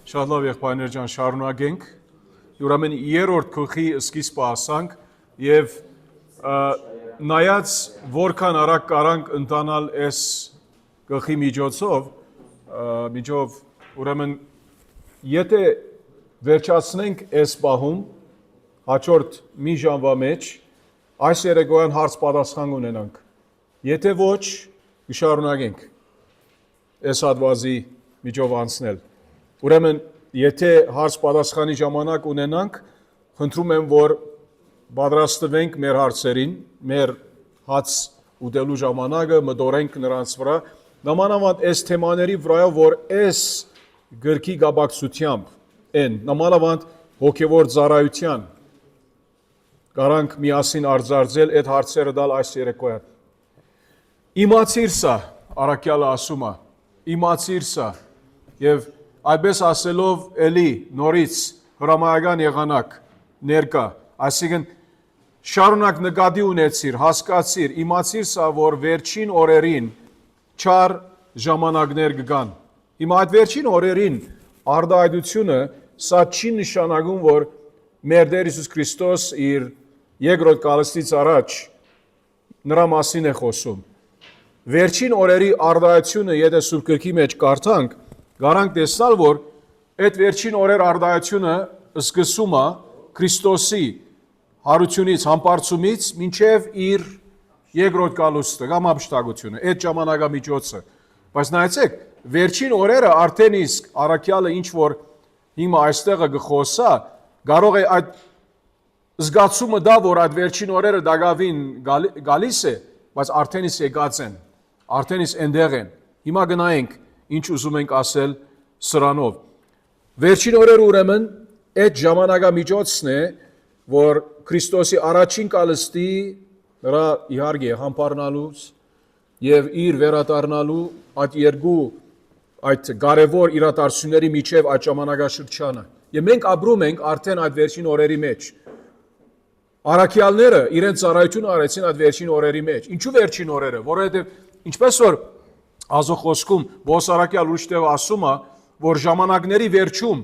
Շատ լավ եղբայրներ ջան, շարունակենք։ Ուրեմն երրորդ գլխի սկիզբը ասանք եւ նայած որքան արագ կարանք ընտանալ այս գլխի միջով ուրեմն եթե վերջացնենք այս պահում հաջորդ մի ժամվա մեջ այս երեկոյան հարց պատասխան ունենանք։ Եթե ոչ, կշարունակենք այս հատվածի միջով անցնել։ Ուրեմն, եթե հարց պատասխանի ժամանակ ունենանք, խնդրում եմ, որ պատրաստվենք մեր հարցերին, մեր հաց ուտելու ժամանակը մտորենք նրանց վրա, նմանավանդ այս թեմաների վրայով, որ այս գրքի գաբակցությամբ են, նմանավանդ հոգևոր ծառայության, կարանք միասին արձարծել այդ հարցերը դալ այս երեկոյան։ Իմացիր սա, առաքյալը ասում է, իմացիր սա, եւ այդպես ասելով էլի նորից հրամայական եղանակ ներկա, այսինքն շարունակ նկատի ունեցիր, հասկացիր, իմացիր սա, որ վերջին օրերին չար ժամանակներ կգան։ Հիմա այդ վերջին օրերին արտահայտությունը սա չի նշանակում, որ մեր Տեր Հիսուս Քրիստոս իր երկրորդ գալստից առաջ նրա մասին է խոսում։ Վերջին օրերի արտահայտությունը, եթե Սուրբ Գրքի մեջ կարդանք, Գարանք տեսնալ, որ այդ վերջին օրեր արտահայտությունը սկսում է Քրիստոսի հարությունից, համբարձումից մինչև իր երկրորդ գալուստը կամ ապշտակությունը, այդ ժամանակամիջոցը։ Բայց նայեցեք, վերջին օրերը արդեն իսկ առաքյալը ինչ որ հիմա այստեղը գխոսա, կարող է այդ զգացումը դա, որ այդ վերջին օրերը դակավին գալիս է, բայց արդեն իսկ եկած են, արդեն իսկ այնտեղ են։ Հիմա գնայինք ինչ ուզում ենք ասել սրանով։ Վերջին օրերը ուրեմն այդ ժամանակամիջոցն է, որ Քրիստոսի առաջին կալստի նրա իհարկե համբարնալուց եւ իր վերադառնալու այդ երկու այդ կարևոր իրադարձությունների միջև այդ ժամանակաշրջանը։ Եվ մենք ապրում ենք արդեն այդ վերջին օրերի մեջ։ Առաքյալները իրենց ծառայությունը արեցին այդ վերջին օրերի մեջ։ Ինչու վերջին օրերը, որովհետեւ ինչպես որ Ազոխոսքում Բոսարակյալ ուրիշտեղ ասում է, որ ժամանակների վերջում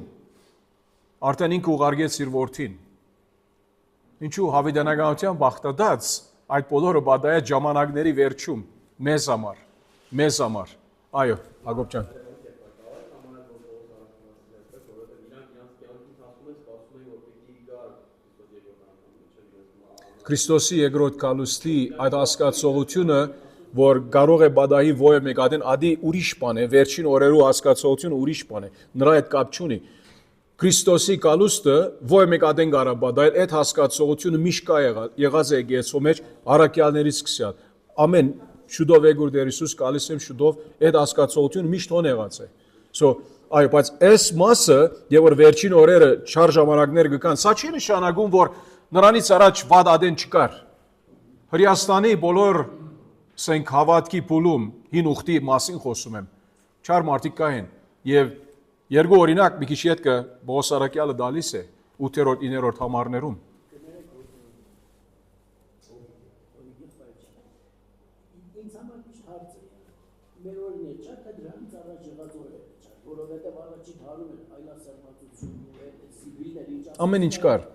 արդեն ինքը ուղարկեց իր որդին։ Ինչու հավիտենականության բախտադած այդ բոլորը բադայեց ժամանակների վերջում մեզ համար։ Այո, Հակոբ ջան։ Քրիստոսի երկրորդ գալուստի այդ հասկացողությունը որ կարող է բադայի ոյը մեկ ադեն ադի ուրիշ բան է, վերջին օրերու հասկացողությունը ուրիշ բան է, նրա հետ կապ չունի։ Քրիստոսի գալուստը ոյը մեկ ադեն գարա բադայել, այդ հասկացողությունը միշտ կա եղած է եկեղեցու մեջ առաքյալներից սկսյալ։ Ամեն շուտով Եգուր Տեր Հիսուս գալիս եմ շուտով, այդ հասկացողությունը միշտ հոն եղած է։ Այո, բայց այս մասը, եւ որ վերջին օրերը չար ժամանակներ կգան, սա չի նշանակում, որ նրանից առաջ վատ ադեն չկար։ Հրեաստանի բոլոր սենք հավատքի փուլում հին ուխտի մասին խոսում եմ։ Չար մարդիկ կային եւ երկու օրինակ մի քիչ յետքը Բոսարակյալը դալիս է 8-րդ 9-րդ համարներում։ Ինձ համար միշտ հարց է։ Մեր օրն է չա թե դրանից առաջ եղած օրերը չա, որովհետեւ առաջին հարում են այլասերմացություն ու սիվիլներ ինչ ամեն ինչ կար։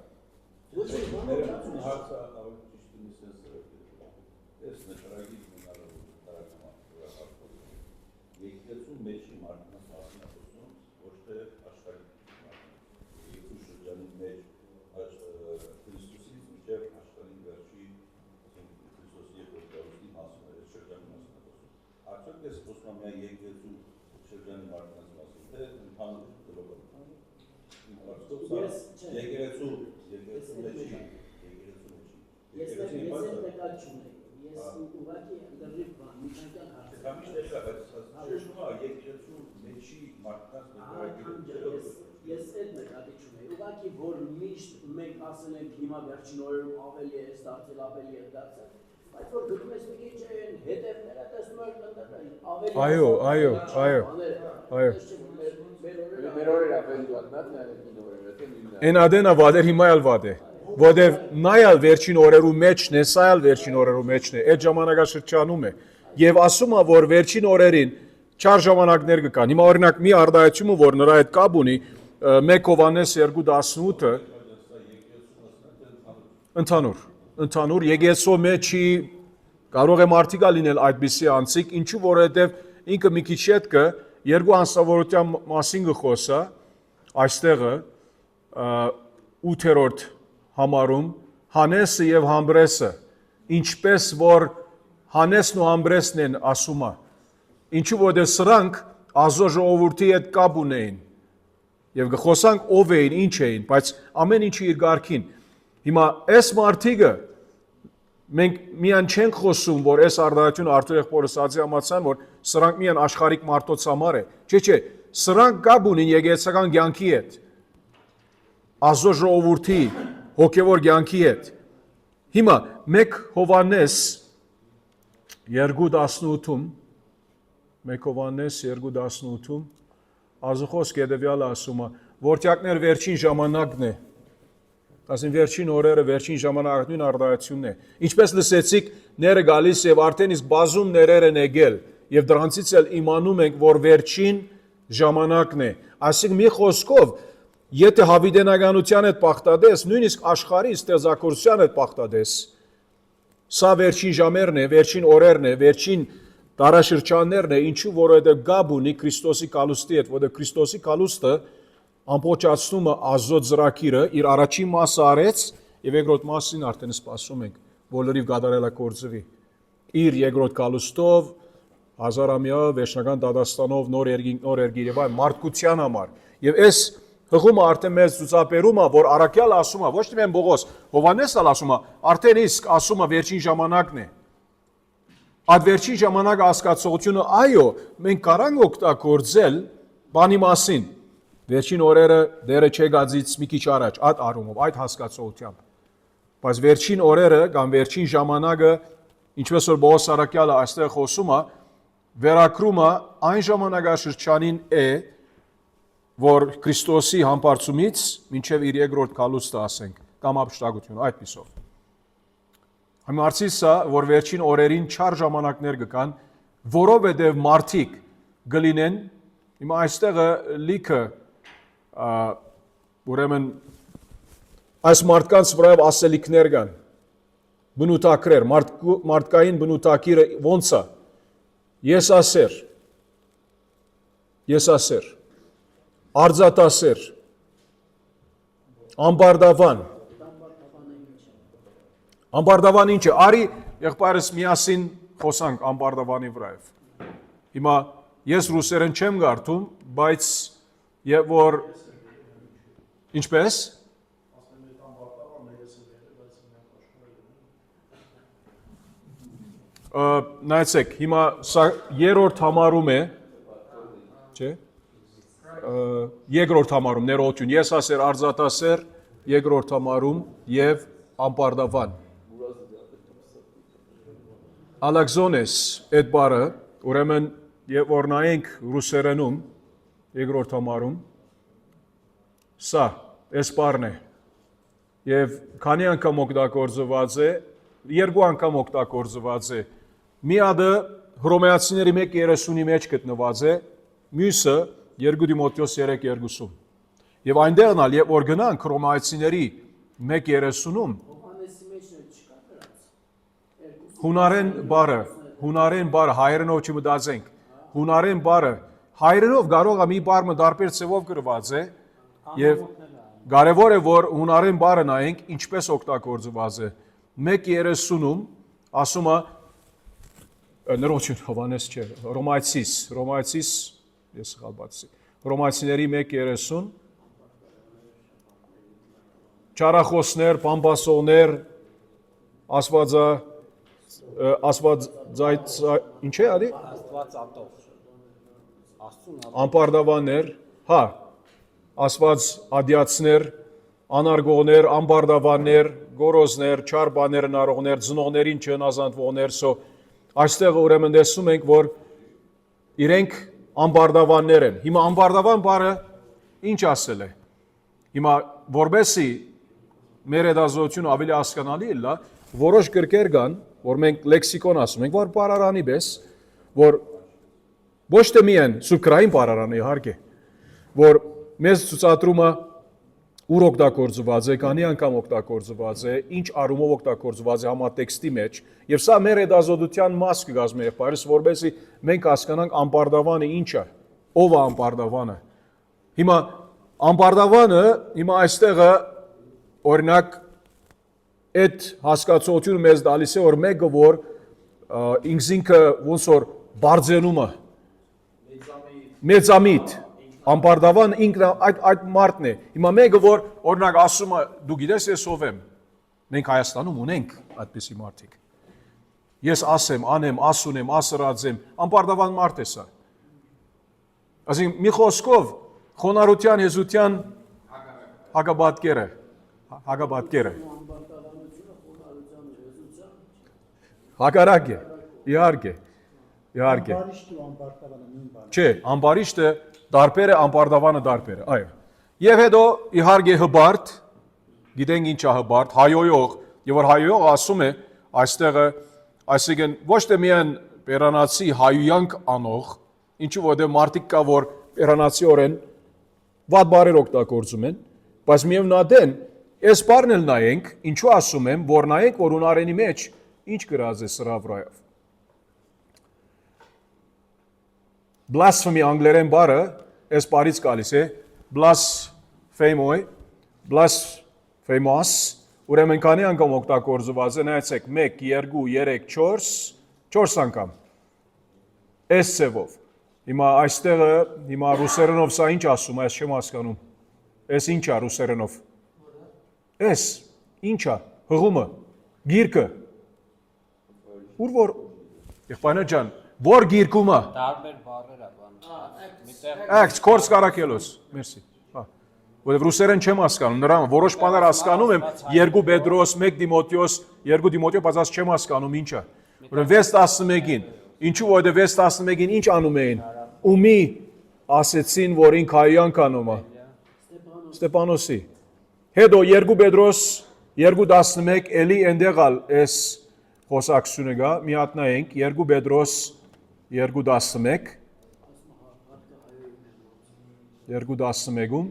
Ես այդ նկատի չունեի, ուղղակի որ միշտ մենք ասել ենք հիմա վերջին օրերում ավելի է դարձել, ավելի է դարձել, բայց որ գտնում ես մի քիչ հետևները տեսնում ես ավելի Մեր օրերը ավելի վատնատն է նույն օրերը։ Են ադենա վադեր հիմա էլ վադ է, որտեվ նայալ վերջին օրերու մեջն է, սա էլ վերջին օրերու մեջն է, այդ ժամանակաշրջանում է, եւ ասում է, որ վերջին օրերին չար ժամանակներ կան։ Հիմա օրինակ մի արդայացումը, որ նրա հետ կապ ունի 1 Հովհաննես 2:18-ը ընդհանուր եկեղեցու մեջի կարող է մարդիկա լինել այդպիսի անձիկ, ինչու որովհետև ինքը մի քիչ հետքը երկու անձնավորության մասին կխոսա այստեղը 8-րդ համարում Հանեսը եւ Համբրեսը, ինչպես որ Հանեսն ու Համբրեսն են ասումը, ինչու որովհետև սրանք ազո ժողովրդի հետ կապ ունեին եւ գխոսանք ով էին, ինչ էին, բայց ամեն ինչը իր ղարքին։ Հիմա այս մարդիկը մենք միան չենք խոսում, որ այս արդարությունը Արթուր եղբորս ասացի համացան, որ սրանք միան աշխարհիկ մարդոց համար է։ Չէ, սրանք կապ ունին եկեղեցական կյանքի հետ, ազո ժողովրդի հոգևոր կյանքի հետ։ Հիմա 1 Հովհաննես 2:18-ում 1 Հովհաննես 2:18-ում Ազոխոսք հետևյալը ասում է, որդյակներ վերջին ժամանակն է, ասին վերջին օրերը, վերջին ժամանակը նույն արդարությունն է։ Ինչպես լսեցիք, ները գալիս եւ արդեն իսկ բազում ներեր են եկել եւ դրանցից էլ իմանում ենք, որ վերջին ժամանակն է։ Այսինքն մի խոսքով, եթե հավիտենականության հետ պարտադես, նույնիսկ աշխարհի ստեղծագործության հետ պարտադես, սա վերջին ժամերն է, վերջին օրերն է, վերջին տարաշրջաններն է, ինչու որովհետև գաբ ունի Քրիստոսի կալուստի հետ, որովհետև Քրիստոսի կալուստը ամբողջացնում է ազոտ ծրագիրը, իր առաջին մասը արեց եւ երկրորդ մասին արդեն սպասում ենք, որ լրիվ կատարելագործվի։ Իր երկրորդ կալուստով, հազարամյա վերջնական դատաստանով, նոր երկիր եւ այլ մարդկության համար։ Եվ այս հղումը արդեն մեզ ցուցաբերում է, որ առաքյալը ասում է, ոչ թե միայն Պողոս, Հովհաննեսն ասում է, արդեն իսկ ասում է վերջին ժամանակն է։ Այդ վերջին ժամանակը հասկացողությունը, այո, մենք կարանք օգտագործել բանի մասին։ Վերջին օրերը դերը չեկածից մի քիչ առաջ, այդ առումով, այդ հասկացողությամբ։ Բայց վերջին օրերը կամ վերջին ժամանակը, ինչպես որ Պողոս առաքյալը այստեղ խոսում է, վերակրում է այն ժամանակաշրջանին է, որ Քրիստոսի համբարձումից մինչև իր երկրորդ կալուստը ասենք, կամ ապշտակություն, այդպիսով։ Համարցիս է, որ վերջին օրերին չար ժամանակներ կան, որովհետև մարդիկ գլինեն, հիմա այստեղը լիքը, ուրեմն այս մարդկանց վրայով ասելիքներ կան, բնութակրեր, մարդկային բնութակիրը ոնց է, եսասեր, արձատասեր, ամբարդավան ինչ է, արի եղբայրս միասին խոսանք ամբարդավանի վրայով։ Հիմա ես ռուսերեն չեմ գարթում, բայց եւ որ ինչպես նայեցեք, հիմա սա երրորդ համարում է, չէ՞։ Երկրորդ համարում ներողություն, եսասեր, արձատասեր, երկրորդ համարում եւ ամբարդավան։ Ալաքսոնես այդ բառը, ուրեմն եւ որ նայենք ռուսերենում երկրորդ համարում, սա այս բառն է։ Եվ քանի անգամ օգտագործված է, երկու անգամ օգտագործված է։ Մի հատը Հռոմեացիների 1:30-ի մեջ գտնված է, մյուսը 2 Տիմոթեոս 3:2-ում։ Եվ այնտեղն ալ երբ որ գնանք Հռոմեացիների 1:30-ում հունարեն բառը հայերենով չմտածենք, հունարեն բառը հայերենով կարող է մի բառը դարբեր ցևով գրված է եւ կարեւոր է որ հունարեն բառը նայենք ինչպես օգտագործված է 1:30-ում ասում է ներողություն Հովհաննես չէ Հռոմայացիս ես սխալ բացի Հռոմայացիների 1:30 չարախոսներ, բամբասողներ, աստվածայց ինչ է ադի ամբարդավաններ, հա, աստված ադիացներ, անարգողներ, ամբարդավաններ, գորոզներ, չար բաներ հնարողներ, ծնողներին չհնազանդվողներ, այստեղ ուրեմն տեսնում ենք, որ իրենք ամբարդավաններ են։ Հիմա ամբարդավան բառը ինչ ասել է։ Հիմա որբեսի մեր հետազոտությունը ավելի հասկանալի է, որոշ գրքեր կան, որ մենք լեքսիկոն ասում ենք, որ բառարանի պես, որ Ոչ թե միայն սուրբկրային բարարանը իհարկե, որ մեզ ցուցադրում է ուր օգտագործված է, քանի անգամ օգտագործված է, ինչ առումով օգտագործված է համատեքստի մեջ, եւ սա մեր հետազոտության մաս կգազմի եղբայրս, որովհետեւ մենք հասկանանք ամբարտավանը ինչ է, ով է ամբարտավանը։ Հիմա ամբարտավանը, հիմա այստեղը օրինակ այդ հասկացությունը մեզ տալիս է, որ մեկը որ ինքնինքը ոնց որ բարձենում է մեծամիտ ամբարտավան ինքն այդ մարդն է։ Հիմա մեկը որ օրինակ ասում է դու գիտես ես ով եմ։ Մենք Հայաստանում ունենք այդպիսի մարդիկ։ Ես ասեմ, անեմ, ասունեմ, ասրածեմ, ամբարտավան մարդ է սա։ Այսինքն մի խոսքով խոնարհության հեզության հակաբատկերը։ Հակառակ է, իհարկե։ Ամբարիշտը ու ամբարտավանը նույն բանը։ Չէ, ամբարիշտը դարբեր է, ամբարտավանը դարբեր է, այո։ Եվ հետո իհարկե հբարտ, գիտենք ինչ է հբարտ, հայոյող, եւ որ հայոյող ասում է այստեղը, այսինքն ոչ թե միայն պերանացի հայույանք անող, ինչու որտեղ մարդիկ կա որ պերանացիորեն վատ բարեր օգտագործում են, բայց միևնույն այս բառն էլ նայենք, ինչու ասում եմ, որ նայենք որ ունարենի մեջ ինչ գրած է սրա վրայով։ Blasphemy անգլերեն բառը այս բառից գալիս է blasphemous, ուրեմն քանի անգամ օգտագործված է, նայեցեք 1, 2, 3, 4, 4 անգամ։ Այս ծևով։ Հիմա այստեղը, հիմա ռուսերենով սա ինչ ասում է, ես չեմ հասկանում։ Այս ինչ է ռուսերենով։ Այս ինչ է, հղումը, գիրկը։ Ուր որ եղբայրներ ջան, որ գիրկում է։ Տարբեր բառեր է բան։ Ակց կորս կարակելոս, մերսի։ Որովհետև ռուսերեն չեմ հասկանում, նրան որոշ բաներ հասկանում եմ, 2 Պետրոս, 1 Դիմոթեոս, 2 Դիմոթեոս, բայց չեմ հասկանում ինչա։ Որովհետև 6:11-ին, ինչու որովհետև 6:11-ին ինչ անում էին։ Ումի ասեցին, որ ինք հայոյանք անում է։ Ստեփանոսի։ Հետո 2 Պետրոս, 2:11 էլի ընդեղալ էս խոսակցությունը գա, մի հատ նայենք 2 Պետրոս 2:11 2:11-ում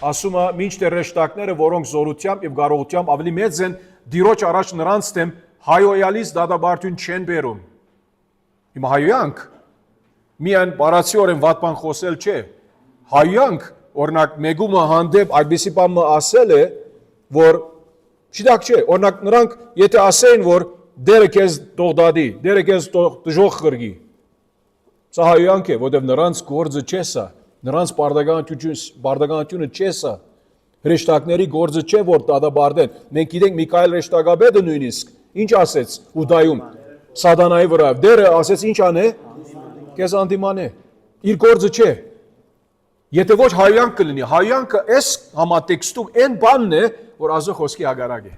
ասում է մինչդեռ հրեշտակները, որոնք զորությամբ եւ կարողությամբ ավելի մեծ են, դիրոջ առաջ նրանց դեմ հայոյալից դատաբարություն չեն բերում։ Հիմա հայոյանք միայն բառացիորեն վատ բան խոսել չէ։ Հայոյանք օրինակ մեգումը հանդեպ այդպիսի բան ասել է, որ չդակ չէ, օրինակ նրանք եթե ասեին, որ դերը քեզ տողդադի, դերը քեզ դժոխ խրգի։ Սա հայոյանք է, որովհետև նրանց գործը չէ սա, նրանց բարդականությունը չէ սա։ Հրեշտակների գործը չէ, որ դատաբարդեն։ Մենք գիտենք Միքայել հրեշտակաբեդը նույնիսկ ինչ ասեց Ուդայում Սատանայի վրա։ Դերը ասեց ինչ անե, քեզ անդիմանե։ Իր գործը չէ։ Եթե ոչ հայոյանք կլինի, հայոյանքը այս համատեքստում այն բանն է, որ Աստծո խոսքի հագարակ է։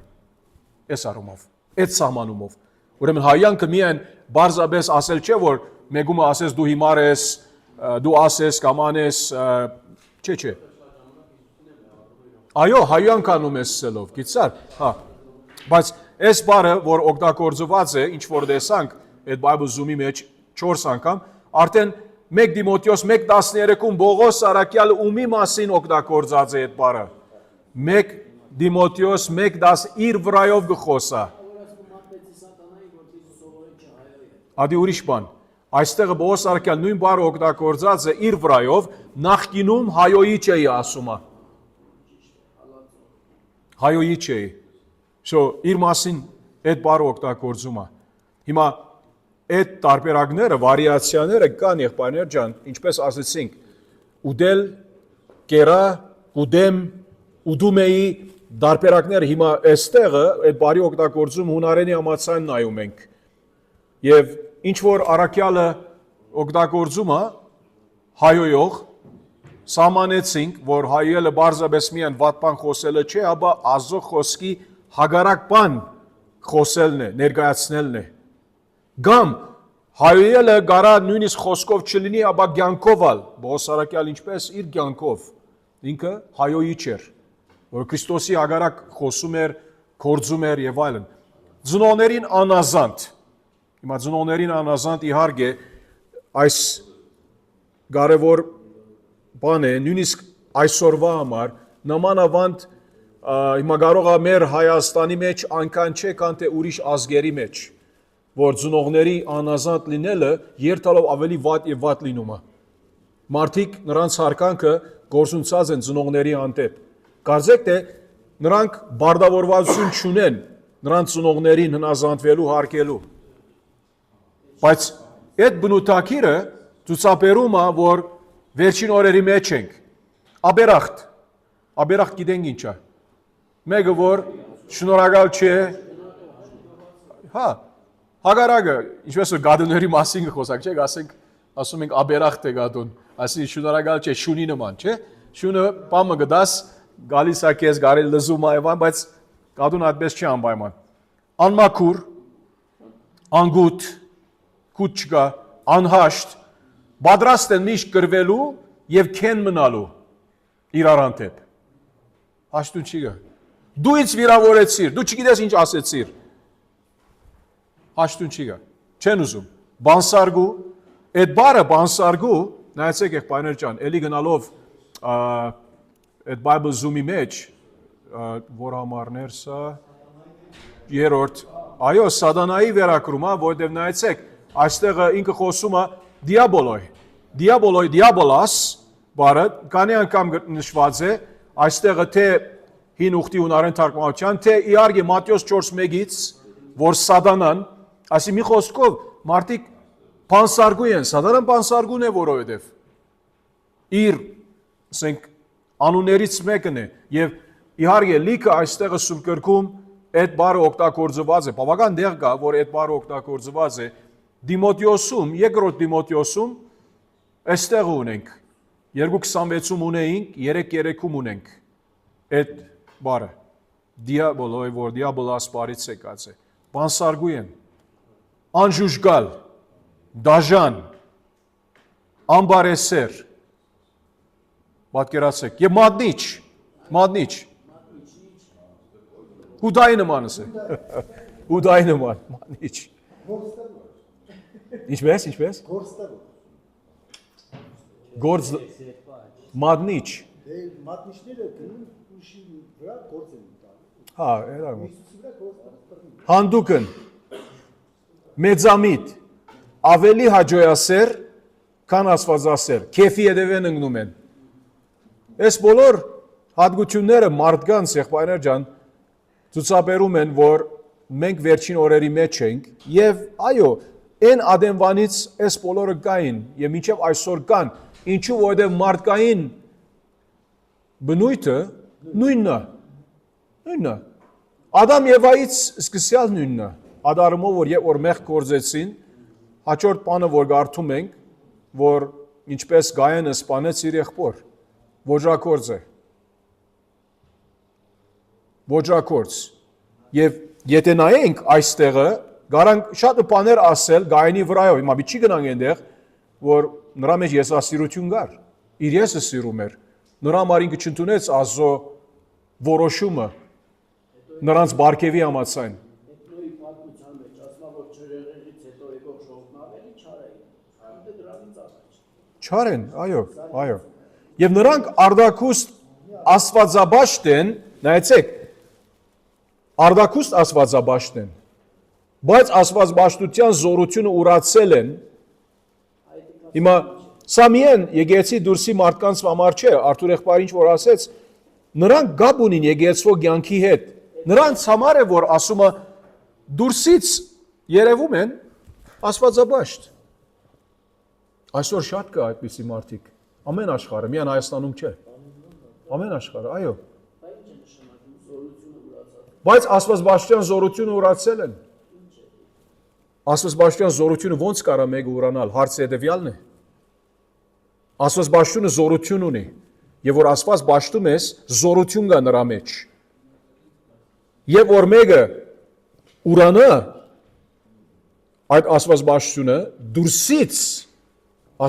Այս առումով, այդ սահմանումով։ Ուրեմն հայոյանքը միայն բարձրապես ասել չէ, որ մեգումը ասես դու հիմար ես, դու ասես կամ անես, չէ։ Այո, հայոյանք անում ես սելով, գիտար, հա։ Բայց այս բառը, որ օգտագործված է, ինչ որ տեսանք, այդ Bible Zoom-ի մեջ 4 անգամ, արդեն 1 Դիմոթեոս 1:13-ում Բողոս Արաքյալը ումի մասին օգտագործած է այդ բառը։ 1 Դիմոթեոս 1:10 իր վրայով գխոսա։ Ադի ուրիշ բան։ Այստեղ Բողոս Արաքյալ նույն բառը օգտագործած է իր վրայով, նախկինում հայոյի չէի ասում է։ Հայոյի չէի։ Շո իր մասին այդ բառը օգտագործում է։ Հիմա այդ տարբերակները, վարիացիաները կան եղբայրներ ջան, ինչպես ասեցինք, ուդել, կերա, ուդեմ, ուդումեի տարբերակները հիմա այստեղը այդ բառի օգտագործում հունարենի համացան նայում ենք։ Եվ ինչ որ Արաքյալը օգտագործում է հայոյող, սահմանեցինք, որ հայելը բարձրապես միայն վատ բան խոսելը չէ, ապա Աստծո խոսքի հագարակ բան խոսելն է, ներկայացնելն է։ Գամ հայելը գարա նույնիսկ խոսքով չլինի, ապա կյանքով ալ, Բողոս Արաքյալ ինչպես իր կյանքով, ինքը հայոյի չէր, որ Քրիստոսի հագարակ խոսում էր, գործում էր եւ այլն։ Ծնողներին անազանդ, հիմա ծնողներին անազանդ իհարկե այս կարևոր բան է, նույնիսկ այսօրվա համար նմանավանդ հիմա կարող է մեր Հայաստանի մեջ այնքան չէ, քան թե ուրիշ ազգերի մեջ, որ ծնողների անազատ լինելը երթալով ավելի վատ եւ վատ լինում է։ Մարդիկ նրանց հարկանքը գործունեած են ծնողների հանդեպ։ Կարծեք թե նրանք բարդավորվածություն չունեն նրանց ծնողներին հնազանդվելու, հարգելու։ Բայց այդ բնութագիրը ցուցաբերում է, որ վերջին օրերի մեջ ենք։ Աբերախտ գիտենք ինչ է։ Մեկը որ շնորհակալ չէ, հա, հագարակը, ինչպես որ գադունների մասին խոսակ չէ, ասում ենք աբերախտ է գադուն, այսինքն շնորհակալ չէ, շունի նման, չէ, շունը պամը գդաս, գալիս է քեզ, գարել լզում է, բայց գադուն այդպես չի անպայման։ Անմաքուր, անգութ, քուտ չկա, անհաշտ, պատրաստ են միշտ կրվելու եւ քեն մնալու իրար հանդեպ։ Հաշտուն չի գա։ Դու ինձ վիրավորեցիր, դու չգիտես ինչ ասեցիր։ Հաշտուն չի գա։ Չեն ուզում։ Բանսարգու, այդ բառը բանսարգու, նայեցեք եղբայրներ ջան, էլի գնալով այդ Bible Zoom-ի մեջ, որ համարներ սա, երրորդ, այո, սատանայի վերակրում է, որտեղ նայեցեք, այստեղ ինքը խոսում է դիաբոլոս, բառը քանի անգամ նշված է, այստեղ թե հին ուխտի հունարեն թարգմանության, թե իհարկե Մատթեոս 4:1-ից, որ սատանան, ասի մի խոսքով մարդիկ բանսարգու են, սատանան բանսարգուն է, որովհետև իր, ասենք, անուններից մեկն է, եւ իհարկե լիքը այստեղ Սուրբ գրքում այդ բառը օգտագործված է, բավական դեղ կա, որ այդ բառը օգտագործված է Դիմոթեոսում, երկրորդ Դիմոթեոսում, այստեղ ունենք, 2:26-ում ունեինք, 3:3-ում ունենք այդ բառը, դիաբոլոյ, որ դիաբոլաս բառից եկած է, բանսարգու են, անժուժգալ, դաժան, անբարեսեր, պատկերացեք, եւ մատնիչ, հուդայի նմանս է, հուդայի նման, մատնիչ, ինչպես? Գործ մատնիչ։ Մատնիչները գնում ուրիշի վրա գործ են տալու։ Հա, էլա։ Իսուսի վրա գործ Հանդուկն, մեծամիտ, ավելի հաջողասեր, քան աստվածասեր, քեֆի հետևեն ընկնում են։ Այս բոլոր հատկությունները մարդկանց եղբայրներ ջան ցուցաբերում են, որ մենք վերջին օրերի մեջ ենք եւ այո, այն ադենվանից այս բոլորը կային եւ մինչեւ այսօր կան, ինչու որովհետեւ մարդկային բնույթը նույնն է։ Ադամ Եվայից սկսյալ նույնն է։ Ադարմով որ երբ որ մեղք գործեցին, հաջորդ բանը որ գարթում ենք, որ ինչպես Գայանը սպանեց իր եղբոր, ոճրակորձ։ Եվ եթե նայենք այստեղը, գարանք շատ բաներ ասել Գայանի վրայով, հիմա մի չի գնանք այնտեղ, որ նրա մեջ եսասիրություն կար, իր եսը սիրում էր, նրա համար ինքը չընդունեց Աստծո որոշումը, նրանց բարգևի համաձայն։ Նույն պատմության մեջ ասма որ ջրերից հետո եկող ժողովն ավելի չար է, այնտեղ դրանից առաջ։ Չար են, այո։ Եվ նրանք արդակուստ աստվածաբաշտ են, նայեցեք, արդակուստ աստվածաբաշտ են, բայց աստվածաբաշտության զորությունը ուրացել են, հիմա սա միայն եկեղեցի դուրսի մարդկանց համար չէ, Արթուր եղբայրը ինչ որ ասեց, նրանք գաբ ունին եկեղեցվո կյանքի հետ, նրանց համար է, որ ասում է դուրսից երևում են աստվածաբաշտ։ Այսօր շատ կա այդպիսի մարդիկ, ամեն աշխարհը, միայն Հայաստանում չէ, ամեն աշխարհը, այո։ Բայց աստվածաբաշտության զորությունը ուրացել են։ Աստվածաբաշտության զորությունը ո՞նց կարա մեկը ուրանալ, հարցը հետևյալն է։ Աստվածաբաշտությունը զորություն ունի, եւ որ Աստված բաշտում ես, զորություն կա նրա մեջ։ Եվ որ մեկը ուրանա այդ աստվածաբաշտությունը դուրսից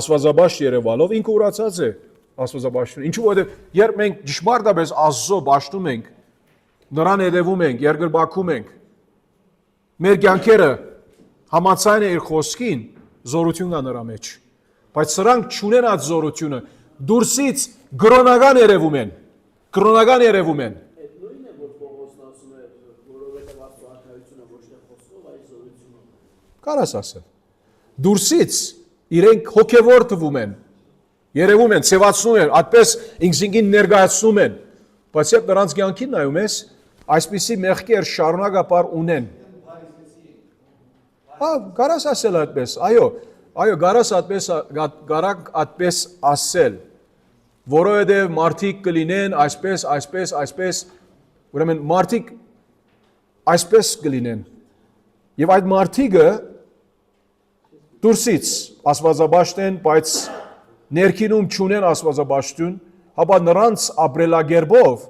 աստվածաբաշտ երևալով ինքը ուրացած է աստվածաբաշտությունը։ Ինչու որովհետեւ երբ մենք ճշմարտապես Աստծո բաշտում ենք, նրան հետևում ենք, երկրպագում ենք, մեր կյանքերը համաձայն է իր խոսքին, զորություն կա նրա մեջ։ բայց սրանք չունեն այդ զորությունը, դուրսից գրոնական երևում են, գրոնական երևում են։ Այդ նույնն է, որ Պողոսն ասում է, որովհետև Աստծո արքայությունը ոչ թե խոսքով, այլ զորությունով։ Կարաս ասել։ Դուրսից իրենք հոգևոր թվում են, երևում են, ցեվացնում են, այդպես ինքնին ներկայացնում են, բայց երբ նրանց կյանքին նայում ես, այսպիսի մեղքեր շարունակապար ունեն։ Կարաս ասել այդպես, այո, կարաս այդպես ասել, որովհետև մարդիկ կլինեն այսպես, ուրեմն մարդիկ այսպես կլինեն, և այդ մարդիկը դուրսից աստվածաբաշտ են, բայց ներքինում չունեն աստվածաբաշտություն, հապա նրանց ապրելակերպով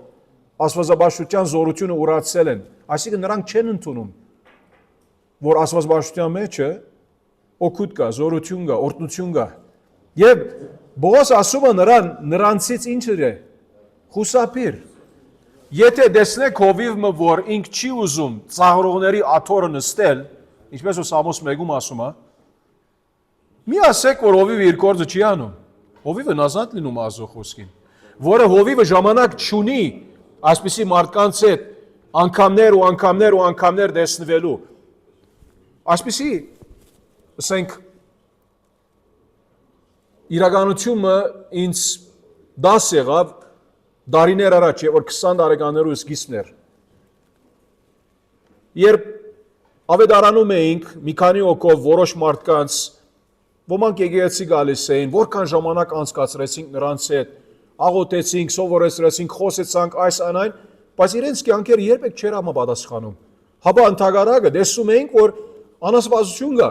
աստվածաբաշտության զորությունը ուրացել են, այսինքն նրանք չեն ընդունում, որ աստվածաբաշտության մեջը օգուտ կա, զորություն կա, օրհնություն կա, և Պողոս ասում է նրանցից ինչ է, խուսափիր, եթե տեսնեք հովիվը, որ ինք չի ուզում ծաղրողների աթոռը նստել, ինչպես որ Սամոս 1-ում ասում է, մի ասեք, որ հովիվը իր գործը չի անում, հովիվը նազանց լինում Աստծո խոսքին, որը հովիվը ժամանակ չունի այսպիսի մարդկանց հետ անգամներ տեսնվելու, այսպիսի, ասենք, իրականությունը ինձ դաս եղավ դարիներ առաջ, որ 20 տարեկաններու սկիզբներ, երբ ավետարանում էինք մի քանի օկով որոշ մարդկանց, ոմանք եկեղեցի գալիս էին, որքան ժամանակ անցկացրեցինք նրանց հետ, աղոթեցինք, սովորեցրեցինք, խոսեցանք այս այն, բայց իրենց կյանքերը երբեք չէր համապատասխանում։ Հապա ընդհակառակը տեսում էինք, որ անաստվածություն կա,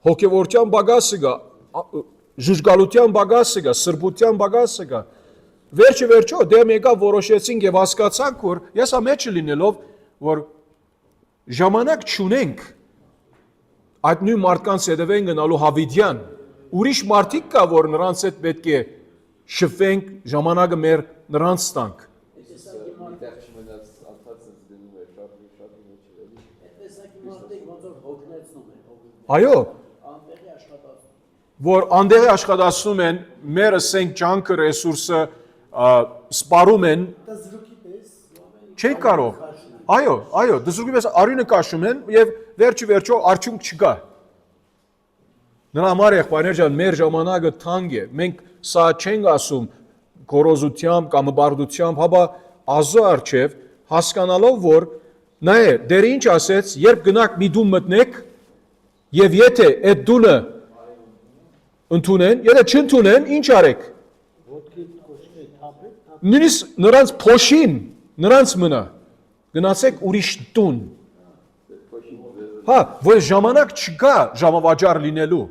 հոգևորության բագասը կա, ժուժգալության բագասը կա, սրբության բագասը կա։ Վերջը դեմ եկավ որոշեցինք եւ հասկացանք, որ ես ամեջը լինելով, որ ժամանակ չունենք այդ նույն մարդկանց հետևեն գնալու հավիդյան, ուրիշ մարդիկ կա, որ նրանց հետ պետք է շփվենք, ժամանակը մեր նրանց տանք։ Այդտեղ չմնաց անցածը դնում է շատ մեջ։ Տեսակի մարդիկ ոնց որ հոգնեցնում են հովիվները։ Այո, Անտեղի աշխատացում։ որ անդեղի աշխատացնում են, մեր ասենք ջանքը ռեսուրսը սպարում են, Դզրուկի պես չեն կարող։ Այո, դզրուկի պես արյունը կաշում են եւ վերջը արդյունք չկա։ Նրա համար եղբայրներ ջան, մեր ժամանակը թանկ է։ Մենք սա չենք ասում գորոզությամբ կամ բարդությամբ, հապա Աստծո առջև հասկանալով, որ նայե, դեր ինչ ասեց, երբ գնաք մի դուն մտնեք, եւ եթե այդ դունը ընդունեն, եթե չընդունեն, ինչ արեք։ ոտքի կոշկե թափեք, Նույնիսկ նրանց փոշին, նրանց մնա։ Գնացեք ուրիշ տուն։ Որ ժամանակ չկա ժամավաճառ լինելու։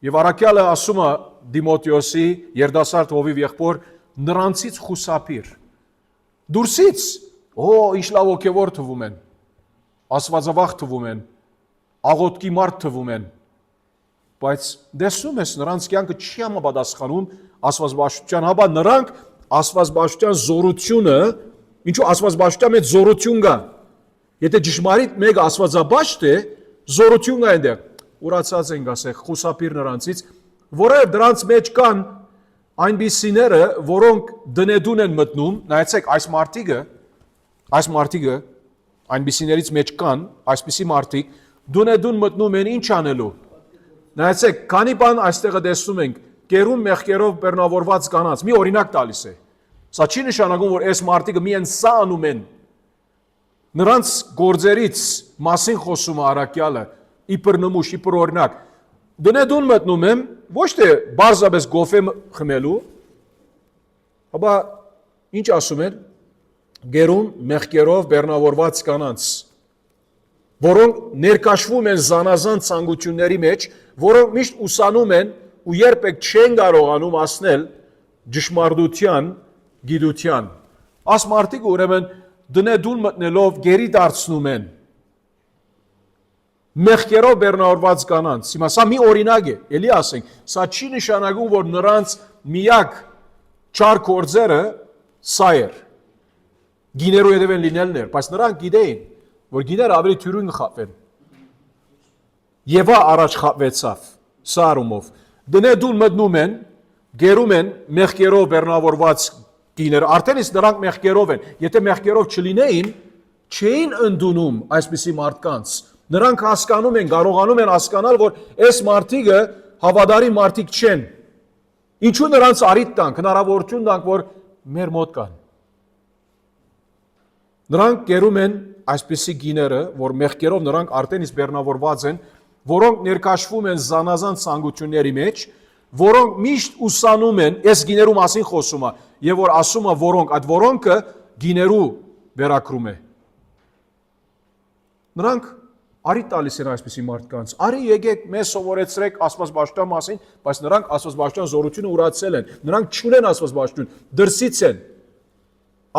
Եվ առաքյալը ասում է Դիմոթեոսի երդասարդ հովիվ եղբոր նրանցից խուսափիր։ Դուրսից, ինչ լավ ոգևոր թվում են, աստվածավախ թվում են, աղոթքի մարդ թվում են, բայց տեսնում ես նրանց կյանքը չի համապատասխանում աստվածաբաշխության, հապա նրանք աստվածաբաշխության զորությունը, ինչու աստվածաբաշխության մեջ զորություն կա։ Եթե ճշմարիտ մեկ աստվածաբաշտ է, զորություն կա այնտեղ։ Ուրացած ենք ասեք, խուսափիր նրանցից, որովհետև դրանց մեջ կան այնպիսիները, որոնք դնեդուն են մտնում, նայեցեք, այս մարդիկը այնպիսիներից մեջ կան, այսպիսի մարդիկ, դնեդուն մտնում են ինչ անելու։ Նայեցեք, քանի բան այստեղը տեսնում ենք, կերում մեղքերով բեռնավորված կանանց, մի օրինակ տալիս է։ Սա չի նշանակում, որ այս մարդիկը միայն սա անում են։ Նրանց գործերից մասին խոսում է առաքյալը, իբր նմուշ, իբր օրինակ։ Դնեդուն մտնում եմ, ոչ թե բարձրապես գոֆեմ խմելու, հապա ինչ ասում են, գերում մեղքերով բեռնավորված կանանց, որոնք ներկաշվում են զանազան ցանկությունների մեջ, որոնք միշտ ուսանում են ու երբեք չեն կարողանում ասնել ճշմարտության, գիտության։ Աս մարդիկ ուրեմն դնեդուն մտնելով գերի դարձնում են մեղքերով բեռնավորված կանանց։ Հիմա սա մի օրինակ է, էլի ասենք, սա չի նշանակում, որ նրանց միակ չար գործերը սա էր։ Գիներու հետևեն լինելն էր, բայց նրանք գիտեին, որ գիները ավելի թյուրին կխապվեն։ Եվա առաջ խապվեցավ, սա արումով։ դնեդուն մտնում են, գերում են մեղքերով բեռնավորված գիները, արդեն իսկ նրանք մեղքերով են, եթե մեղքերով չլինեին, չէին ընդունում այսպիսի մարդկանց, նրանք հասկանում են, կարողանում են հասկանալ, որ այս մարդիկը հավատարիմ մարդիկ չեն, ինչու նրանց արիտ տանք, հնարավորություն տանք, որ մեր մոտ կան, նրանք գերում են այսպիսի գիները, որ մեղքերով նրանք արդեն իսկ բեռնավորված են, որոնք ներկայացվում են զանազան ցանկությունների մեջ, որոնք միշտ ուսանում են, այս գիներու մասին խոսում է, եւ որ ասում է որոնք, այդ որոնքը գիներու վերակրում է։ Նրանք արի տալիս են այսպիսի մարդկանց, արի եկեք մեզ սովորեցրեք Աստվածաշնչի մասին, բայց նրանք Աստվածաշնչի զորությունը ուրացել են, նրանք չունեն Աստվածաշնչություն, դրսից են,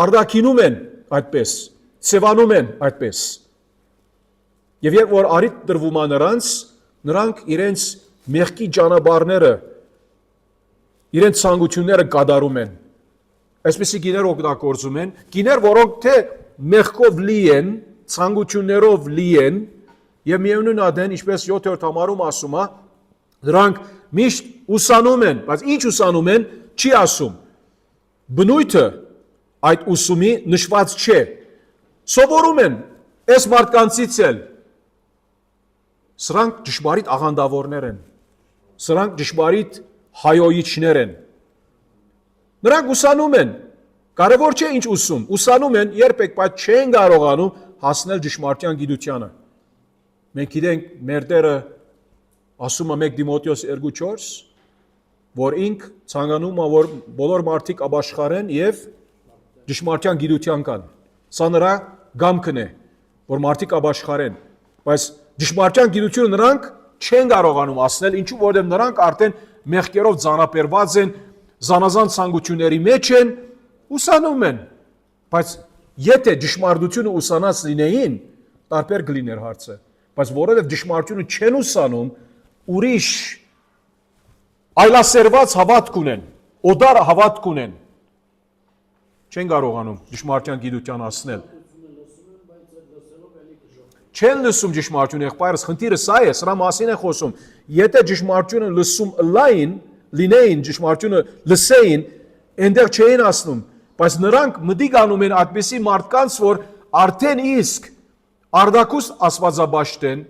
արդակինում են այդպես, սևանում են այդպես։ Եվ երբ որ արիտ տրվում է նրանք իրենց մեղքի ճանապարհները, իրենց ցանկությունները կատարում են։ Այսպիսի գիներ օգտագործում են, գիներ, որոնք թե մեղքով լի են, ցանկություններով լի են, եւ միևնույն ադեն, ինչպես 7-րդ համարում ասում է, նրանք միշտ ուսանում են, բայց ինչ ուսանում են, չի ասում։ Բնույթը այդ ուսումի նշված չէ։ Սովորում են, այս մարդկանցից էլ, սրանք ճշմարիտ աղանդավորներ են, սրանք ճշմարիտ հայոյիչներ են։ Նրանք ուսանում են, կարևոր չէ ինչ ուսանում են, երբեք, բայց չեն կարողանում հասնել ճշմարտության գիտությանը։ Մենք գիտենք, մեր Տերը ասում է 1 Տիմոթեոս 2:4, որ ինք ցանկանում է, որ բոլոր մարդիկ ապաշխարեն եւ ճշմարտության գիտության կան։ Սա նրա գամքն է, որ մարդիկ ապաշխարեն, բայց ճշմարտության գիտությունը նրանք չեն կարողանում ասնել, ինչու որովհետև նրանք արդեն մեղքերով ծանրաբերված են, զանազան ցանկությունների մեջ են, ուսանում են, բայց եթե ճշմարտությունը ուսանած լինեին, տարբեր կլիներ հարցը, բայց որովհետև ճշմարտությունը չեն ուսանում, ուրիշ այլասերված հավատք ունեն, օդար հավատք ունեն, չեն կարողանում ճշմարտության գիտության հասնել։ Չեն լսում ճշմարտությունը, եղբայրս, խնդիրը սա է, սրա մասին է խոսում։ Եթե ճշմարտությունը լսում լինեին, ճշմարտությունը լսեին, այնտեղ չէին ասնում, բայց նրանք մտիկ անում են այդպիսի մարդկանց, որ արդեն իսկ արդակուստ աստվածաբաշտ են,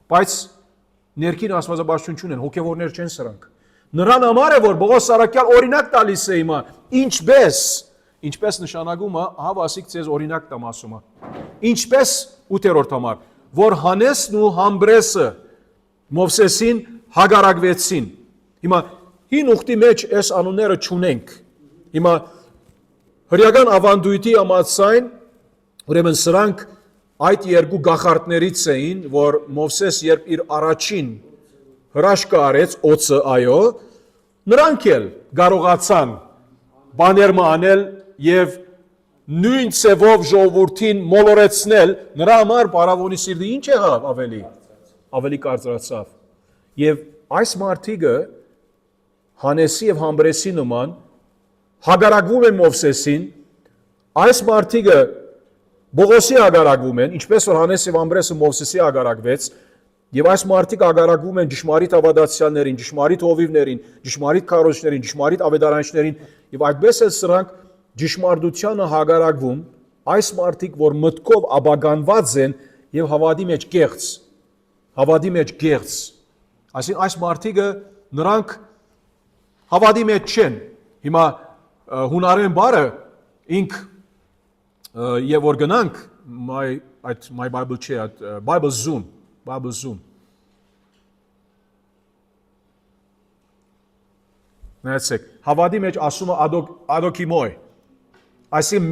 բայց ներքին աստվածաբաշտություն չունեն, հոգևորներ չեն սրանք։ Նրան համար է, որ Պողոս Սարաքյան օրինակ տալիս է հիմա, ինչպես նշանակում է, հավասիկ ձեզ օրինակ տամ ասում է։ Ինչպես 8-րդ համար, որ Հանեսն ու Համբրեսը Մովսեսին հագարակվեցին։ Հիմա հին ուխտի մեջ այս անունները չունենք։ Հիմա հրեական ավանդույթի համաձայն, ուրեմն սրանք այդ երկու գախարտներից էին, որ Մովսես երբ իր առաջին հրաշքը արեց, օծը, այո, նրանք էլ կարողացան բաներ անել եւ նույն ցևով ժողովրդին մոլորեցնել, նրա համար Պարավոնի սիրտը ինչ եղավ ավելի կարծրացավ։ Եվ այս մարդիկը Հանեսի եւ Համբրեսի նման հագարակվում են Մովսեսին, այս մարդիկը Բողոսի հագարակվում են, ինչպես որ Հանես եւ Համբրեսը Մովսեսի հագարակվեց, եւ այս մարդիկ հագարակվում են ճշմարիտ ավադացիաներին, ճշմարիտ հովիվներին, ճշմարիտ քարոզիչներին, ճշմարիտ ավետարանիչներին, եւ այդպես էլ սրանք ճշմարտությանը հագարակվում, այս մարդիկ, որ մտքով աբագանված են եւ հավատի մեջ գեղձ, այսինքն այս մարդիկը նրանք հավատի մեջ չեն։ Հիմա հունարեն բառը ինք եւ որ գնանք my Bible չէ, Bible Zoom նայեցեք, հավատի մեջ ասում է ադոքիմոյ, այսինքն